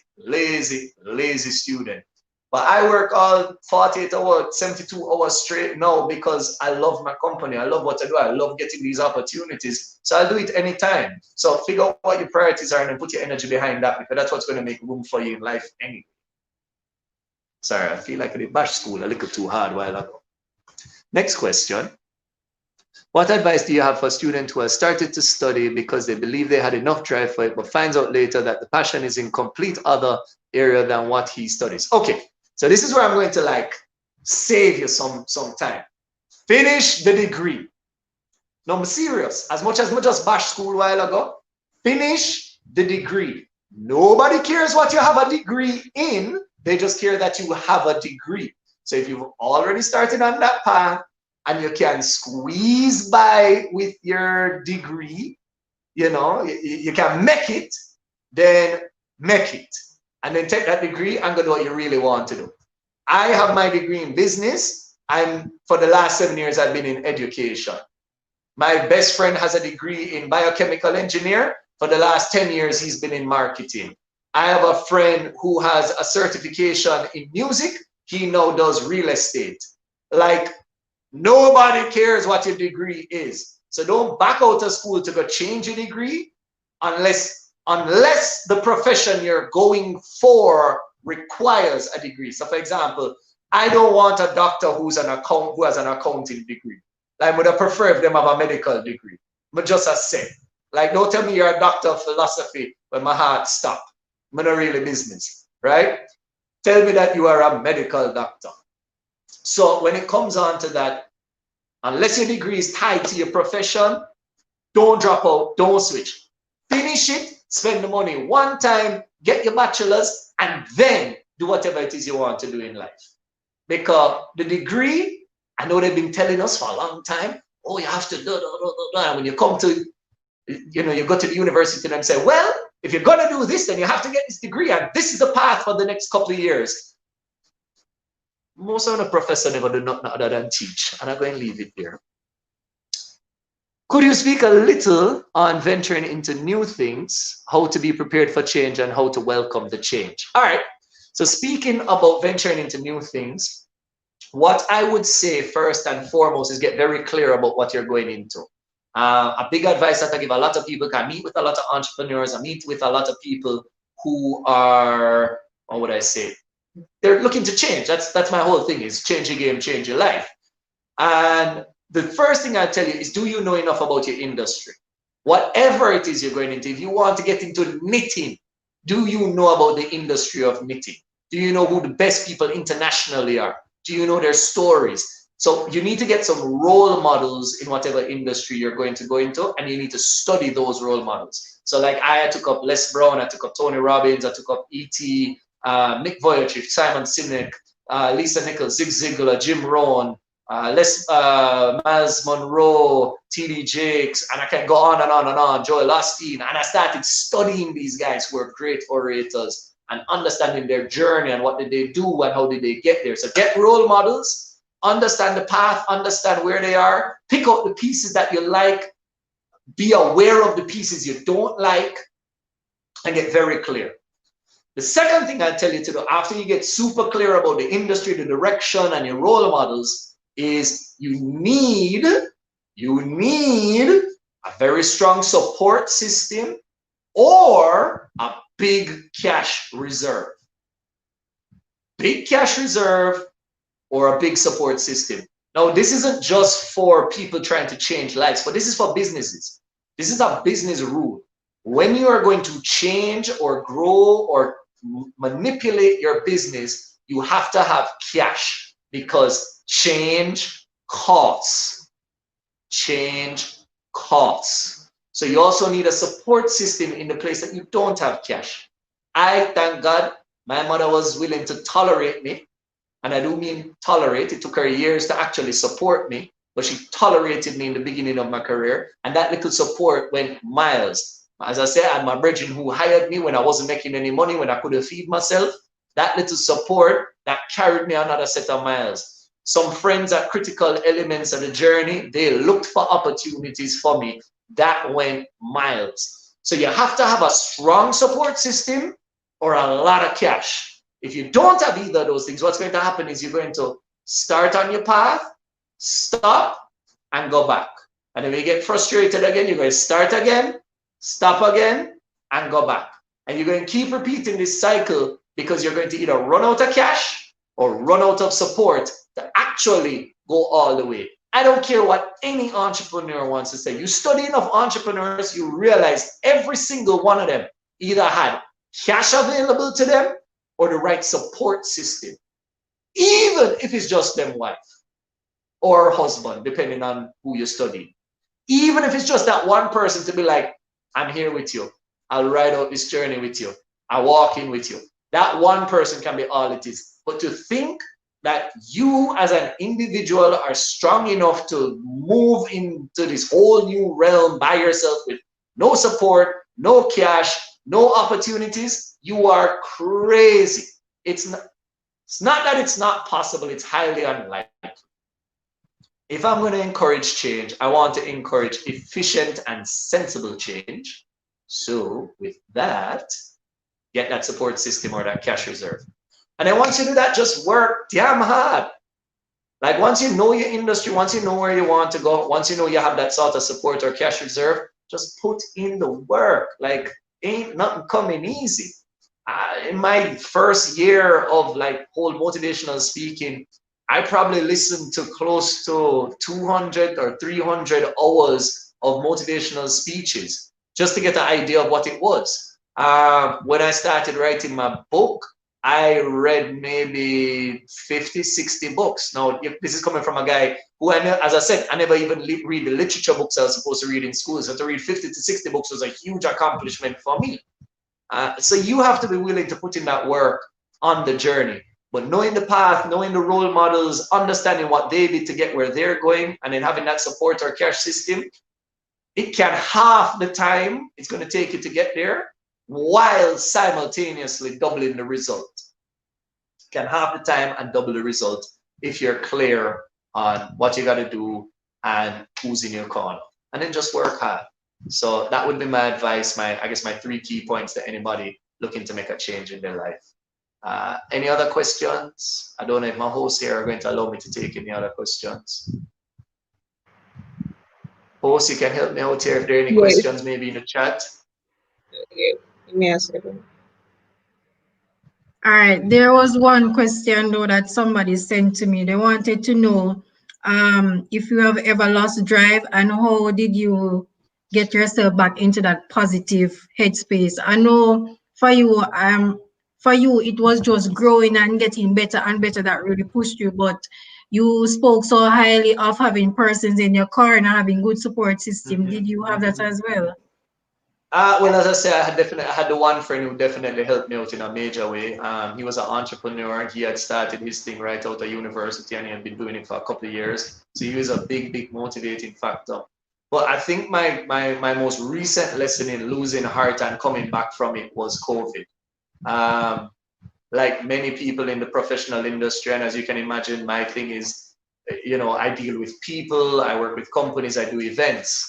student. But I work all 48 hours, 72 hours straight now because I love my company. I love what I do. I love getting these opportunities. So I'll do it anytime. So figure out what your priorities are and then put your energy behind that, because that's what's going to make room for you in life anyway. Sorry, I feel like I did bash school a little too hard a while ago. Next question. What advice do you have for a student who has started to study because they believe they had enough drive for it, but finds out later that the passion is in complete other area than what he studies? Okay, so this is where I'm going to like save you some time. Finish the degree. No, I'm serious. As much as I just bashed school a while ago, finish the degree. Nobody cares what you have a degree in. They just care that you have a degree. So if you've already started on that path and you can squeeze by with your degree, you know, you can make it, then make it. And then take that degree and go do what you really want to do. I have my degree in business, and for the last 7 years, I've been in education. My best friend has a degree in biochemical engineer. For the last 10 years, he's been in marketing. I have a friend who has a certification in music. He now does real estate. Like, nobody cares what your degree is. So don't back out of school to go change your degree unless the profession you're going for requires a degree. So for example, I don't want a doctor who has an accounting degree. I would have preferred if them have a medical degree. But just as said, like, don't tell me you're a doctor of philosophy when my heart stopped. I'm not really business, right? Tell me that you are a medical doctor. So when it comes on to that, unless your degree is tied to your profession, don't drop out, don't switch. Finish it, spend the money one time, get your bachelor's, and then do whatever it is you want to do in life. Because the degree, I know they've been telling us for a long time, oh, you have to do. And when you come to, you know, you go to the university and say, well, if you're going to do this, then you have to get this degree, and this is the path for the next couple of years. Most of the professors never do nothing other than teach, and I'm going to leave it there. Could you speak a little on venturing into new things, how to be prepared for change, and how to welcome the change? All right. So speaking about venturing into new things, what I would say first and foremost is get very clear about what you're going into. A big advice that I give a lot of people, I meet with a lot of entrepreneurs, I meet with a lot of people who are, what would I say? They're looking to change. That's my whole thing, is change your game, change your life. And the first thing I tell you is, do you know enough about your industry? Whatever it is you're going into, if you want to get into knitting, do you know about the industry of knitting? Do you know who the best people internationally are? Do you know their stories? So you need to get some role models in whatever industry you're going to go into, and you need to study those role models. So like I took up Les Brown, I took up Tony Robbins, I took up E.T., Nick Vujicic, Simon Sinek, Lisa Nichols, Zig Ziglar, Jim Rohn, Miles Monroe, T.D. Jakes, and I can go on and on and on, Joel Osteen. And I started studying these guys who are great orators and understanding their journey and what did they do and how did they get there. So get role models, understand the path, understand where they are, pick out the pieces that you like, be aware of the pieces you don't like, and get very clear. The second thing I tell you to do after you get super clear about the industry, the direction, and your role models is you need a very strong support system or a big cash reserve. Big cash reserve or a big support system. Now, this isn't just for people trying to change lives, but this is for businesses. This is a business rule. When you are going to change or grow or manipulate your business, you have to have cash, because change costs. Change costs. So you also need a support system in the place that you don't have cash. I thank God my mother was willing to tolerate me, and I do mean tolerate. It took her years to actually support me, but she tolerated me in the beginning of my career, and that little support went miles. As I said, I had my brethren who hired me when I wasn't making any money, when I couldn't feed myself. That little support that carried me another set of miles. Some friends at critical elements of the journey, they looked for opportunities for me. That went miles. So you have to have a strong support system or a lot of cash. If you don't have either of those things, what's going to happen is you're going to start on your path, stop, and go back. And if you get frustrated again, you're going to start again, stop again, and go back. And you're going to keep repeating this cycle, because you're going to either run out of cash or run out of support to actually go all the way. I don't care what any entrepreneur wants to say. You study enough entrepreneurs, you realize every single one of them either had cash available to them or the right support system, even if it's just them wife or husband, depending on who you study. Even if it's just that one person to be like, I'm here with you. I'll ride out this journey with you. I'll walk in with you. That one person can be all it is. But to think that you as an individual are strong enough to move into this whole new realm by yourself with no support, no cash, no opportunities, you are crazy. It's not that it's not possible, it's highly unlikely. If I'm going to encourage change, I want to encourage efficient and sensible change. So with that, get that support system or that cash reserve. And then once you do that, just work damn hard. Like once you know your industry, once you know where you want to go, once you know you have that sort of support or cash reserve, just put in the work. Like ain't nothing coming easy. In my first year of like whole motivational speaking, I probably listened to close to 200 or 300 hours of motivational speeches just to get an idea of what it was. When I started writing my book, I read maybe 50, 60 books. Now, if this is coming from a guy who, as I said, I never even read the literature books I was supposed to read in school. So to read 50 to 60 books was a huge accomplishment for me. So you have to be willing to put in that work on the journey. But knowing the path, knowing the role models, understanding what they did to get where they're going, and then having that support or cash system, it can half the time it's going to take you to get there, while simultaneously doubling the result. Can half the time and double the result if you're clear on what you got to do and who's in your corner. And then just work hard. So that would be my advice, I guess my 3 key points to anybody looking to make a change in their life. Any other questions? I don't know if my hosts here are going to allow me to take any other questions. Host, you can help me out here if there are any questions maybe in the chat. Okay. Give me a second. All right, there was one question though that somebody sent to me. They wanted to know if you have ever lost drive and how did you get yourself back into that positive headspace. I know for you it was just growing and getting better and better that really pushed you, but you spoke so highly of having persons in your car and having good support system. Did you have that as well? Well, as I said, I had the one friend who definitely helped me out in a major way. He was an entrepreneur. He had started his thing right out of university and he had been doing it for a couple of years. So he was a big motivating factor. But I think my most recent lesson in losing heart and coming back from it was COVID. Like many people in the professional industry, and as you can imagine, my thing is, I deal with people, I work with companies, I do events.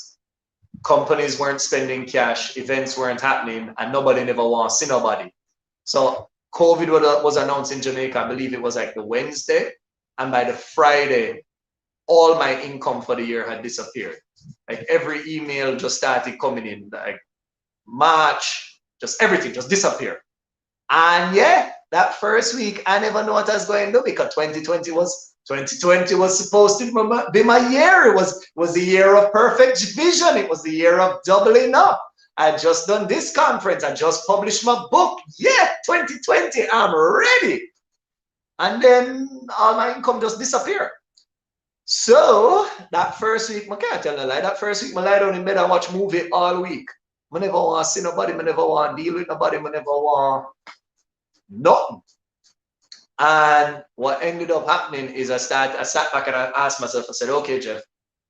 Companies weren't spending cash, events weren't happening, and nobody never wants to see nobody. So COVID was announced in Jamaica, I believe it was like the Wednesday, and by the Friday, all my income for the year had disappeared. Like every email just started coming in, like March, just everything just disappeared. And yeah, that first week, I never know what I was going to do because 2020 was supposed to be my year. It was the year of perfect vision. It was the year of doubling up. I just done this conference. I just published my book. Yeah, 2020, I'm ready. And then all my income just disappeared. So that first week, I can't tell a lie. That first week, I lie down in bed and watch movie all week. I never want to see nobody. I never want to deal with nobody. I never want nothing. And what ended up happening is I sat back and I asked myself, I said, okay, Jeff,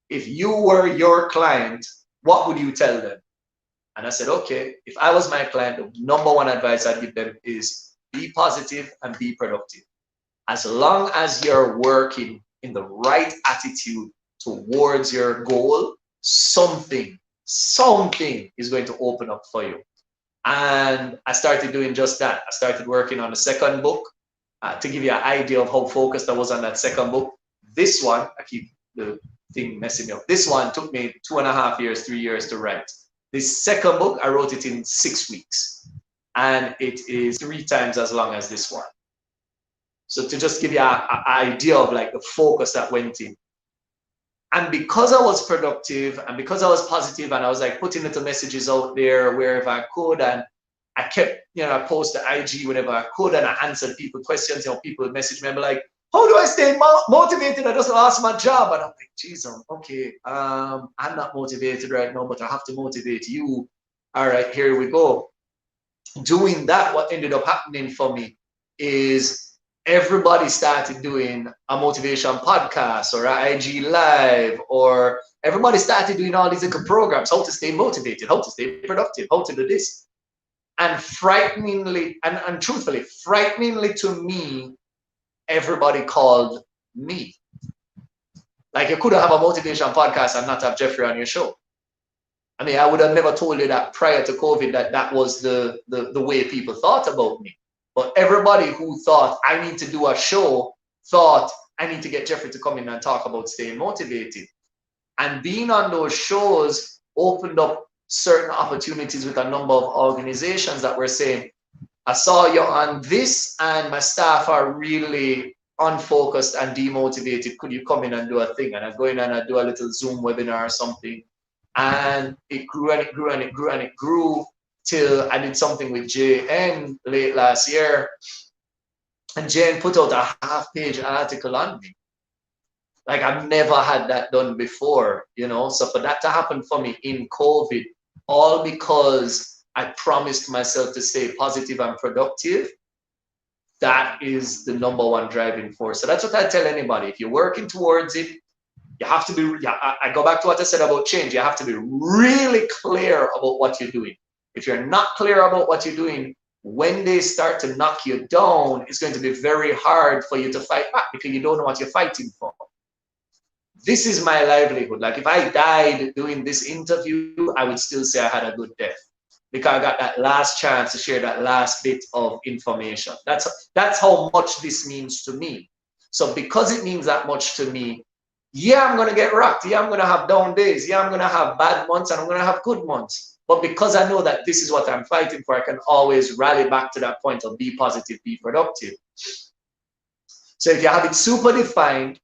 if you were your client, what would you tell them? And I said, okay, if I was my client, the number one advice I'd give them is be positive and be productive. As long as you're working in the right attitude towards your goal, something is going to open up for you. And I started doing just that. I started working on the second book. To give you an idea of how focused I was on that second book, this one, I keep the thing messing me up. This one took me 2.5 years, 3 years to write. This second book, I wrote it in 6 weeks. And it is 3 times as long as this one. So to just give you an idea of like the focus that went in. And because I was productive and because I was positive and I was like putting little messages out there wherever I could, and I kept, I post the IG whenever I could, and I answered people questions. People would message me and be like, how do I stay motivated? I just lost my job. And I'm like, geez, okay, I'm not motivated right now, but I have to motivate you. All right, here we go. Doing that, what ended up happening for me is everybody started doing a motivation podcast or an IG live, or everybody started doing all these little programs, how to stay motivated, how to stay productive, how to do this. And frighteningly, and truthfully, frighteningly to me, everybody called me. Like, you couldn't have a motivation podcast and not have Jeffrey on your show. I mean, I would have never told you that prior to COVID that was the way people thought about me. But everybody who thought I need to do a show thought I need to get Jeffrey to come in and talk about staying motivated. And being on those shows opened up certain opportunities with a number of organizations that were saying, I saw you on this and my staff are really unfocused and demotivated. Could you come in and do a thing? And I go in and I do a little Zoom webinar or something. And it grew and it grew and it grew and it grew till I did something with JN late last year. And JN put out a half-page article on me. Like, I've never had that done before, So for that to happen for me in COVID, all because I promised myself to stay positive and productive, that is the number one driving force. So that's what I tell anybody. If you're working towards it, you have to be, I go back to what I said about change. You have to be really clear about what you're doing. If you're not clear about what you're doing, when they start to knock you down, it's going to be very hard for you to fight back because you don't know what you're fighting for. This is my livelihood. Like, if I died doing this interview, I would still say I had a good death because I got that last chance to share that last bit of information. That's how much this means to me. So because it means that much to me, yeah, I'm going to get rocked. Yeah, I'm going to have down days. Yeah, I'm going to have bad months and I'm going to have good months. But because I know that this is what I'm fighting for, I can always rally back to that point of be positive, be productive. So if you have it super defined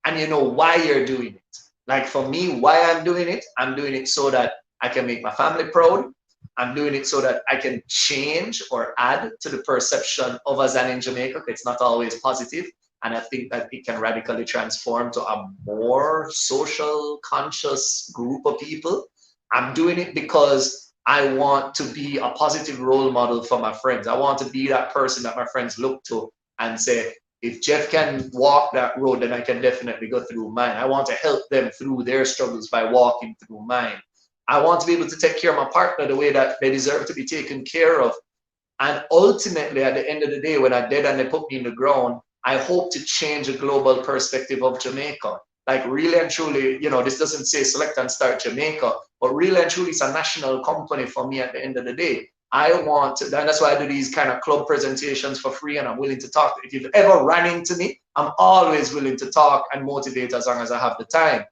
and you know why you're doing it, like for me, why I'm doing it so that I can make my family proud. I'm doing it so that I can change or add to the perception of Azan in Jamaica. It's not always positive. And I think that it can radically transform to a more social conscious group of people. I'm doing it because I want to be a positive role model for my friends. I want to be that person that my friends look to and say, if Jeff can walk that road, then I can definitely go through mine. I want to help them through their struggles by walking through mine. I want to be able to take care of my partner the way that they deserve to be taken care of. And ultimately, at the end of the day, when I'm dead and they put me in the ground, I hope to change a global perspective of Jamaica. Like, really and truly, this doesn't say select and start Jamaica, but really and truly, it's a national company for me at the end of the day. I want to, and that's why I do these kind of club presentations for free, and I'm willing to talk. If you've ever run into me, I'm always willing to talk and motivate as long as I have the time.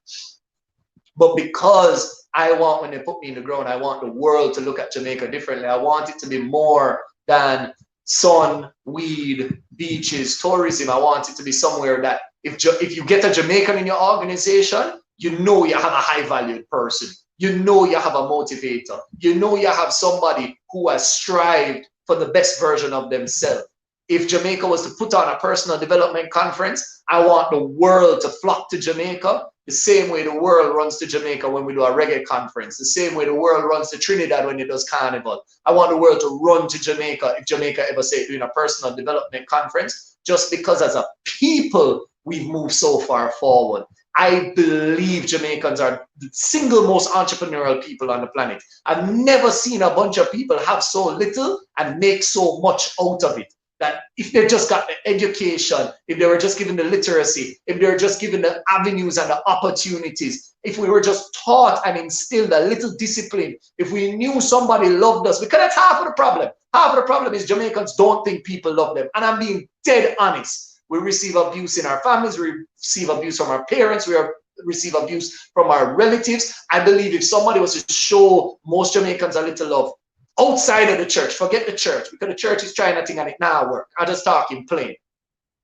But because I want, when they put me in the ground, I want the world to look at Jamaica differently. I want it to be more than sun, weed, beaches, tourism. I want it to be somewhere that if you get a Jamaican in your organization, you know you have a high valued person. you know you have a motivator. You know you have somebody who has strived for the best version of themselves. If Jamaica was to put on a personal development conference, I want the world to flock to Jamaica the same way the world runs to Jamaica when we do a reggae conference, the same way the world runs to Trinidad when it does carnival. I want the world to run to Jamaica if Jamaica ever say doing a personal development conference, just because as a people, we've moved so far forward. I believe Jamaicans are the single most entrepreneurial people on the planet. I've never seen a bunch of people have so little and make so much out of it. That if they just got the education, if they were just given the literacy, if they were just given the avenues and the opportunities, if we were just taught and instilled a little discipline, if we knew somebody loved us, because that's half of the problem. Half of the problem is Jamaicans don't think people love them. And I'm being dead honest. We receive abuse in our families, we receive abuse from our parents, we receive abuse from our relatives. I believe if somebody was to show most Jamaicans a little love, outside of the church, forget the church, because the church is trying a thing and it now work. I just talking plain.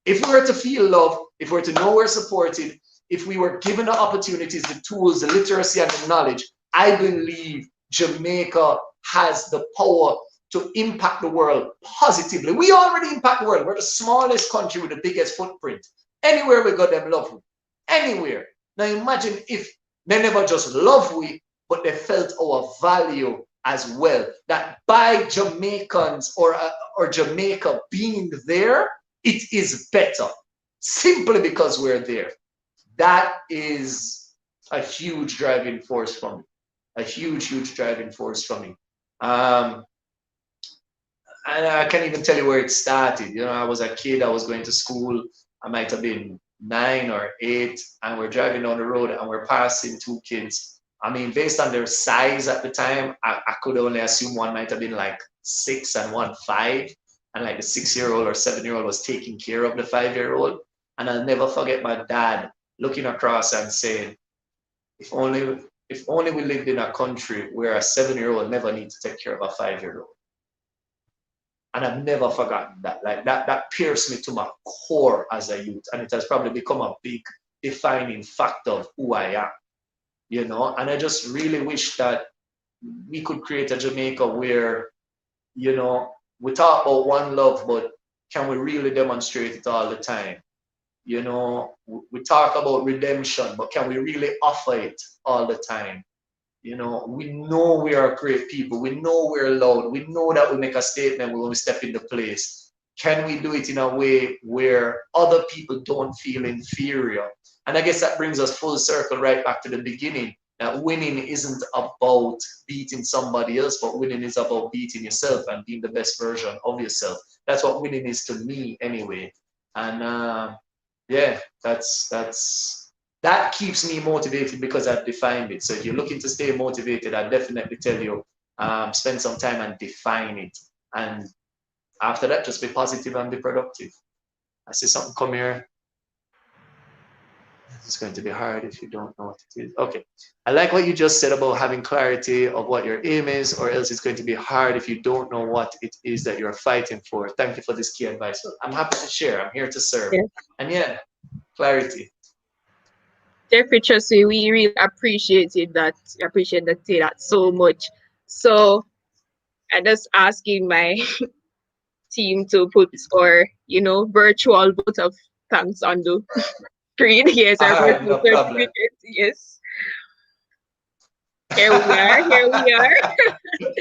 If we were to feel love, if we were to know we're supported, if we were given the opportunities, the tools, the literacy, and the knowledge, I believe Jamaica has the power to impact the world positively. We already impact the world. We're the smallest country with the biggest footprint. Anywhere we go, them love we. Anywhere. Now imagine if they never just love we, but they felt our value as well, that by Jamaicans or Jamaica being there, it is better simply because we're there. That is a huge driving force for me. A huge driving force for me. And I can't even tell you where it started. You know, I was a kid, I was going to school, I might have been 9 or 8, and we're driving down the road and we're passing 2 kids. I mean, based on their size at the time, I could only assume one might have been like 6 and one 5. And like the 6-year-old or 7-year-old was taking care of the 5-year-old. And I'll never forget my dad looking across and saying, if only we lived in a country where a 7-year-old never needs to take care of a 5-year-old. And I've never forgotten that. Like that pierced me to my core as a youth. And it has probably become a big defining factor of who I am. You know, and I just really wish that we could create a Jamaica where, you know, we talk about one love, but can we really demonstrate it all the time? You know, we talk about redemption, but can we really offer it all the time? You know we are great people. We know we're loud. We know that we make a statement when we step into place. Can we do it in a way where other people don't feel inferior? And I guess that brings us full circle right back to the beginning, that winning isn't about beating somebody else, but winning is about beating yourself and being the best version of yourself. That's what winning is to me anyway. And yeah, that keeps me motivated because I've defined it. So if you're looking to stay motivated, I definitely tell you, spend some time and define it. And after that, just be positive and be productive. I see something come here. It's going to be hard if you don't know what it is. Okay. I like what you just said about having clarity of what your aim is, or else it's going to be hard if you don't know what it is that you're fighting for. Thank you for this key advice. So I'm happy to share. I'm here to serve. Yes. And yeah, clarity. Jeffrey, trust me, we really appreciate that so much. So I'm just asking my team to put our, virtual vote of thanks on the screen. Yes, our virtual No problem. Yes. Here we are.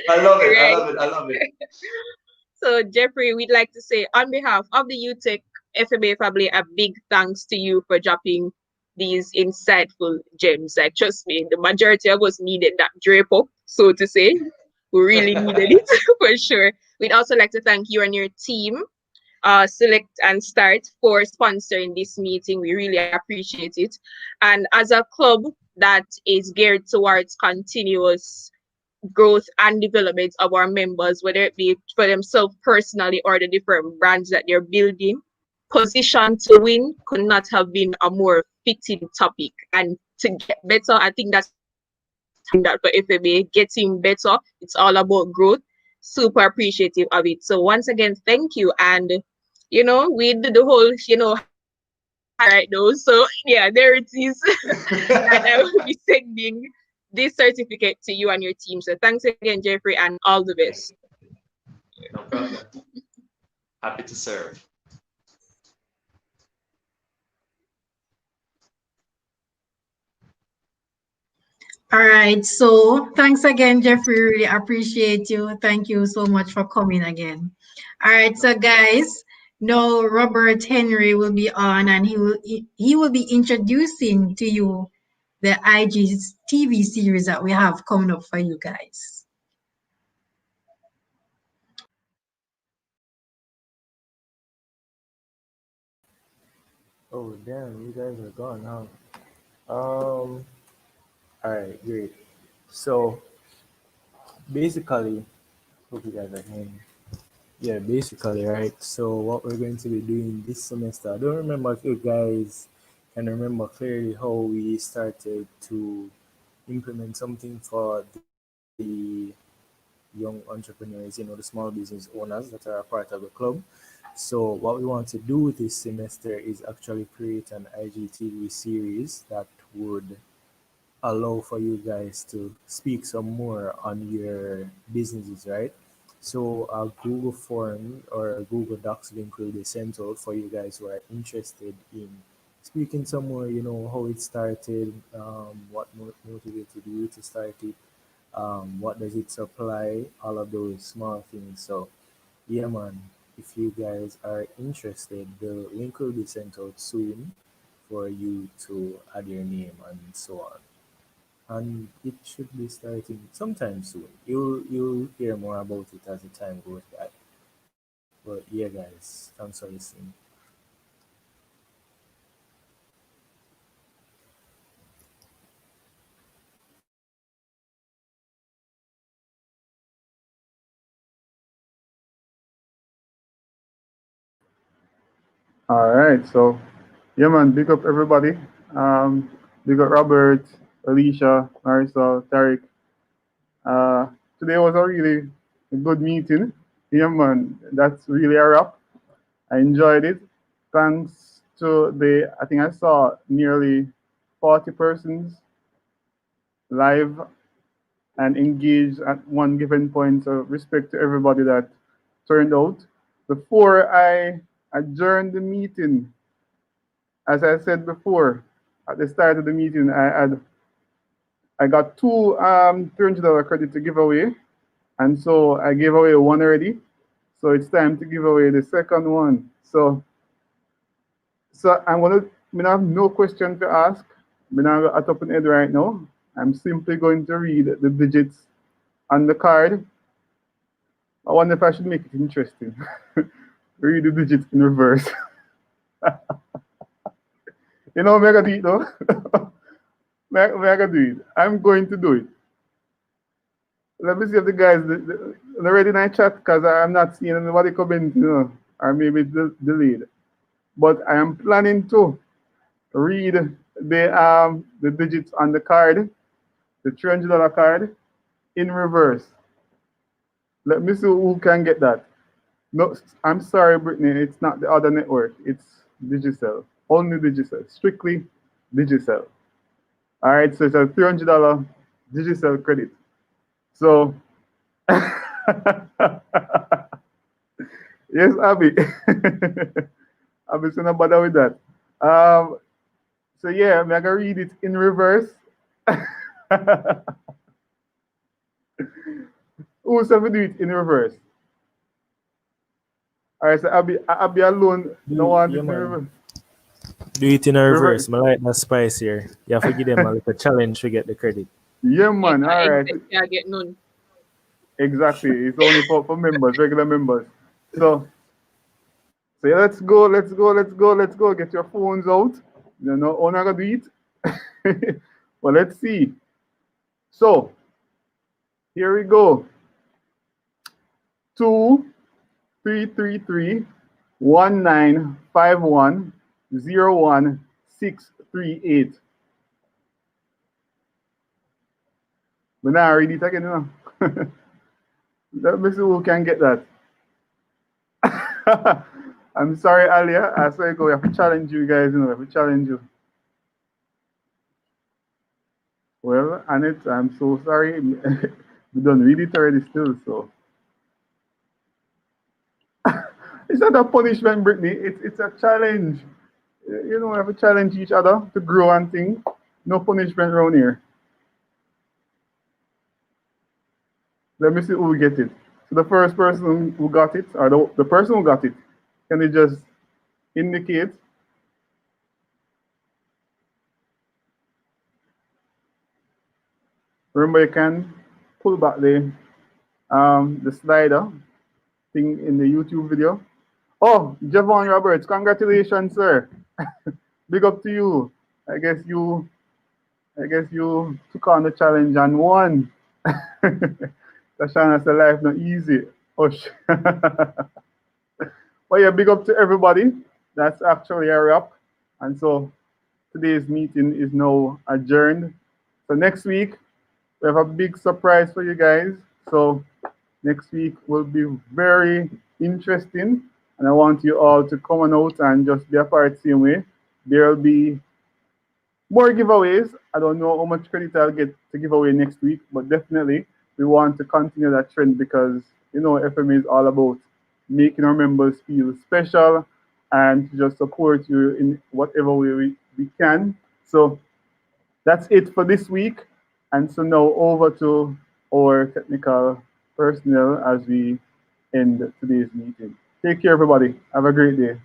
I love it. Right. I love it. So Jeffrey, we'd like to say on behalf of the UTECH FMA family, a big thanks to you for dropping these insightful gems. Like, trust me, the majority of us needed that drape up, so to say. We really needed it for sure. We'd also like to thank you and your team, Select and Start, for sponsoring this meeting. We really appreciate it. And as a club that is geared towards continuous growth and development of our members, whether it be for themselves personally or the different brands that they're building, position to win could not have been a more fitting topic. And to get better, I think that's that for FMA, getting better. It's all about growth. Super appreciative of it. So once again, thank you. And we did the whole right now. So yeah, there it is. And I will be sending this certificate to you and your team. So thanks again, Jeffrey, and all the best. No problem. Happy to serve. All right. So thanks again, Jeffrey. Really appreciate you. Thank you so much for coming again. All right. So guys, now Robert Henry will be on, and he will be introducing to you the IG TV series that we have coming up for you guys. Oh damn, you guys are gone now. All right, great. So basically, hope you guys are hearing me. Yeah, basically, right. So what we're going to be doing this semester, I don't remember if you guys can remember clearly how we started to implement something for the young entrepreneurs, the small business owners that are a part of the club. So what we want to do this semester is actually create an IGTV series that would allow for you guys to speak some more on your businesses, right? So a Google form or a Google Docs link will be sent out for you guys who are interested in speaking some more, how it started, what motivated you to start it, what does it supply, all of those small things. So yeah, man, if you guys are interested, the link will be sent out soon for you to add your name and so on. And it should be starting sometime soon. You'll hear more about it as the time goes by. But yeah, guys, thanks for listening. All right. So, yeah, man, big up everybody. Um, Big up Robert, Alicia, Marisol, Tarek. Uh, Today was a really good meeting. Yeah, man, that's really a wrap. I enjoyed it. Thanks to I think I saw nearly 40 persons live and engaged at one given point. So, respect to everybody that turned out. Before I adjourned the meeting, as I said before, at the start of the meeting, I got two $300 credit to give away, and so I gave away one already. So it's time to give away the second one. So I have no question to ask. I'm not at up in head right now. I'm simply going to read the digits on the card. I wonder if I should make it interesting. Read the digits in reverse. You know, mega do it though. Mega do it. I'm going to do it. Let me see if the guys they're ready in my chat because I'm not seeing anybody comment, or maybe it's delayed. But I am planning to read the digits on the card, the $300 card, in reverse. Let me see who can get that. No, I'm sorry, Brittany. It's not the other network. It's Digicel. Only Digicel. Strictly Digicel. All right. So it's a $300 Digicel credit. So yes, Abby. Abby, so not bother with that. Um, so yeah, I'm gonna read it in reverse. Who's ever do it in reverse? All right, so Abby alone no Do want yeah, it in man. reverse. Do it in a Reverse. reverse. I like that spice here. You have to give them a little challenge to get the credit. Yeah, Yeah, man. All right. exactly. I get none. Exactly. It's only for members, regular members. So yeah, let's go. Get your phones out. You know, how not gonna do it. Well, let's see. So here we go. 2 333 1951 01 638. But now I read it again, Let me see who can get that. I'm sorry, Alia. I saw you go. We have to challenge you guys, We have to challenge you. Well, Annette, I'm so sorry. We don't read it already still, so it's not a punishment, Brittany. It's a challenge. You know, we have to challenge each other to grow and things. No punishment around here. Let me see who will get it. So the first person who got it, or the person who got it, can you just indicate? Remember, you can pull back the slider thing in the YouTube video. Oh, Javon Roberts, congratulations, sir. Big up to you. I guess you I guess you took on the challenge and won. Tashana said life not easy. Hush. But yeah, big up to everybody. That's actually a wrap. And so today's meeting is now adjourned. So next week we have a big surprise for you guys. So next week will be very interesting. And I want you all to come on out and just be a part the same way. There will be more giveaways. I don't know how much credit I'll get to give away next week, but definitely we want to continue that trend because you know FMA is all about making our members feel special and to just support you in whatever way we can. So that's it for this week. And so now over to our technical personnel as we end today's meeting. Take care, everybody. Have a great day.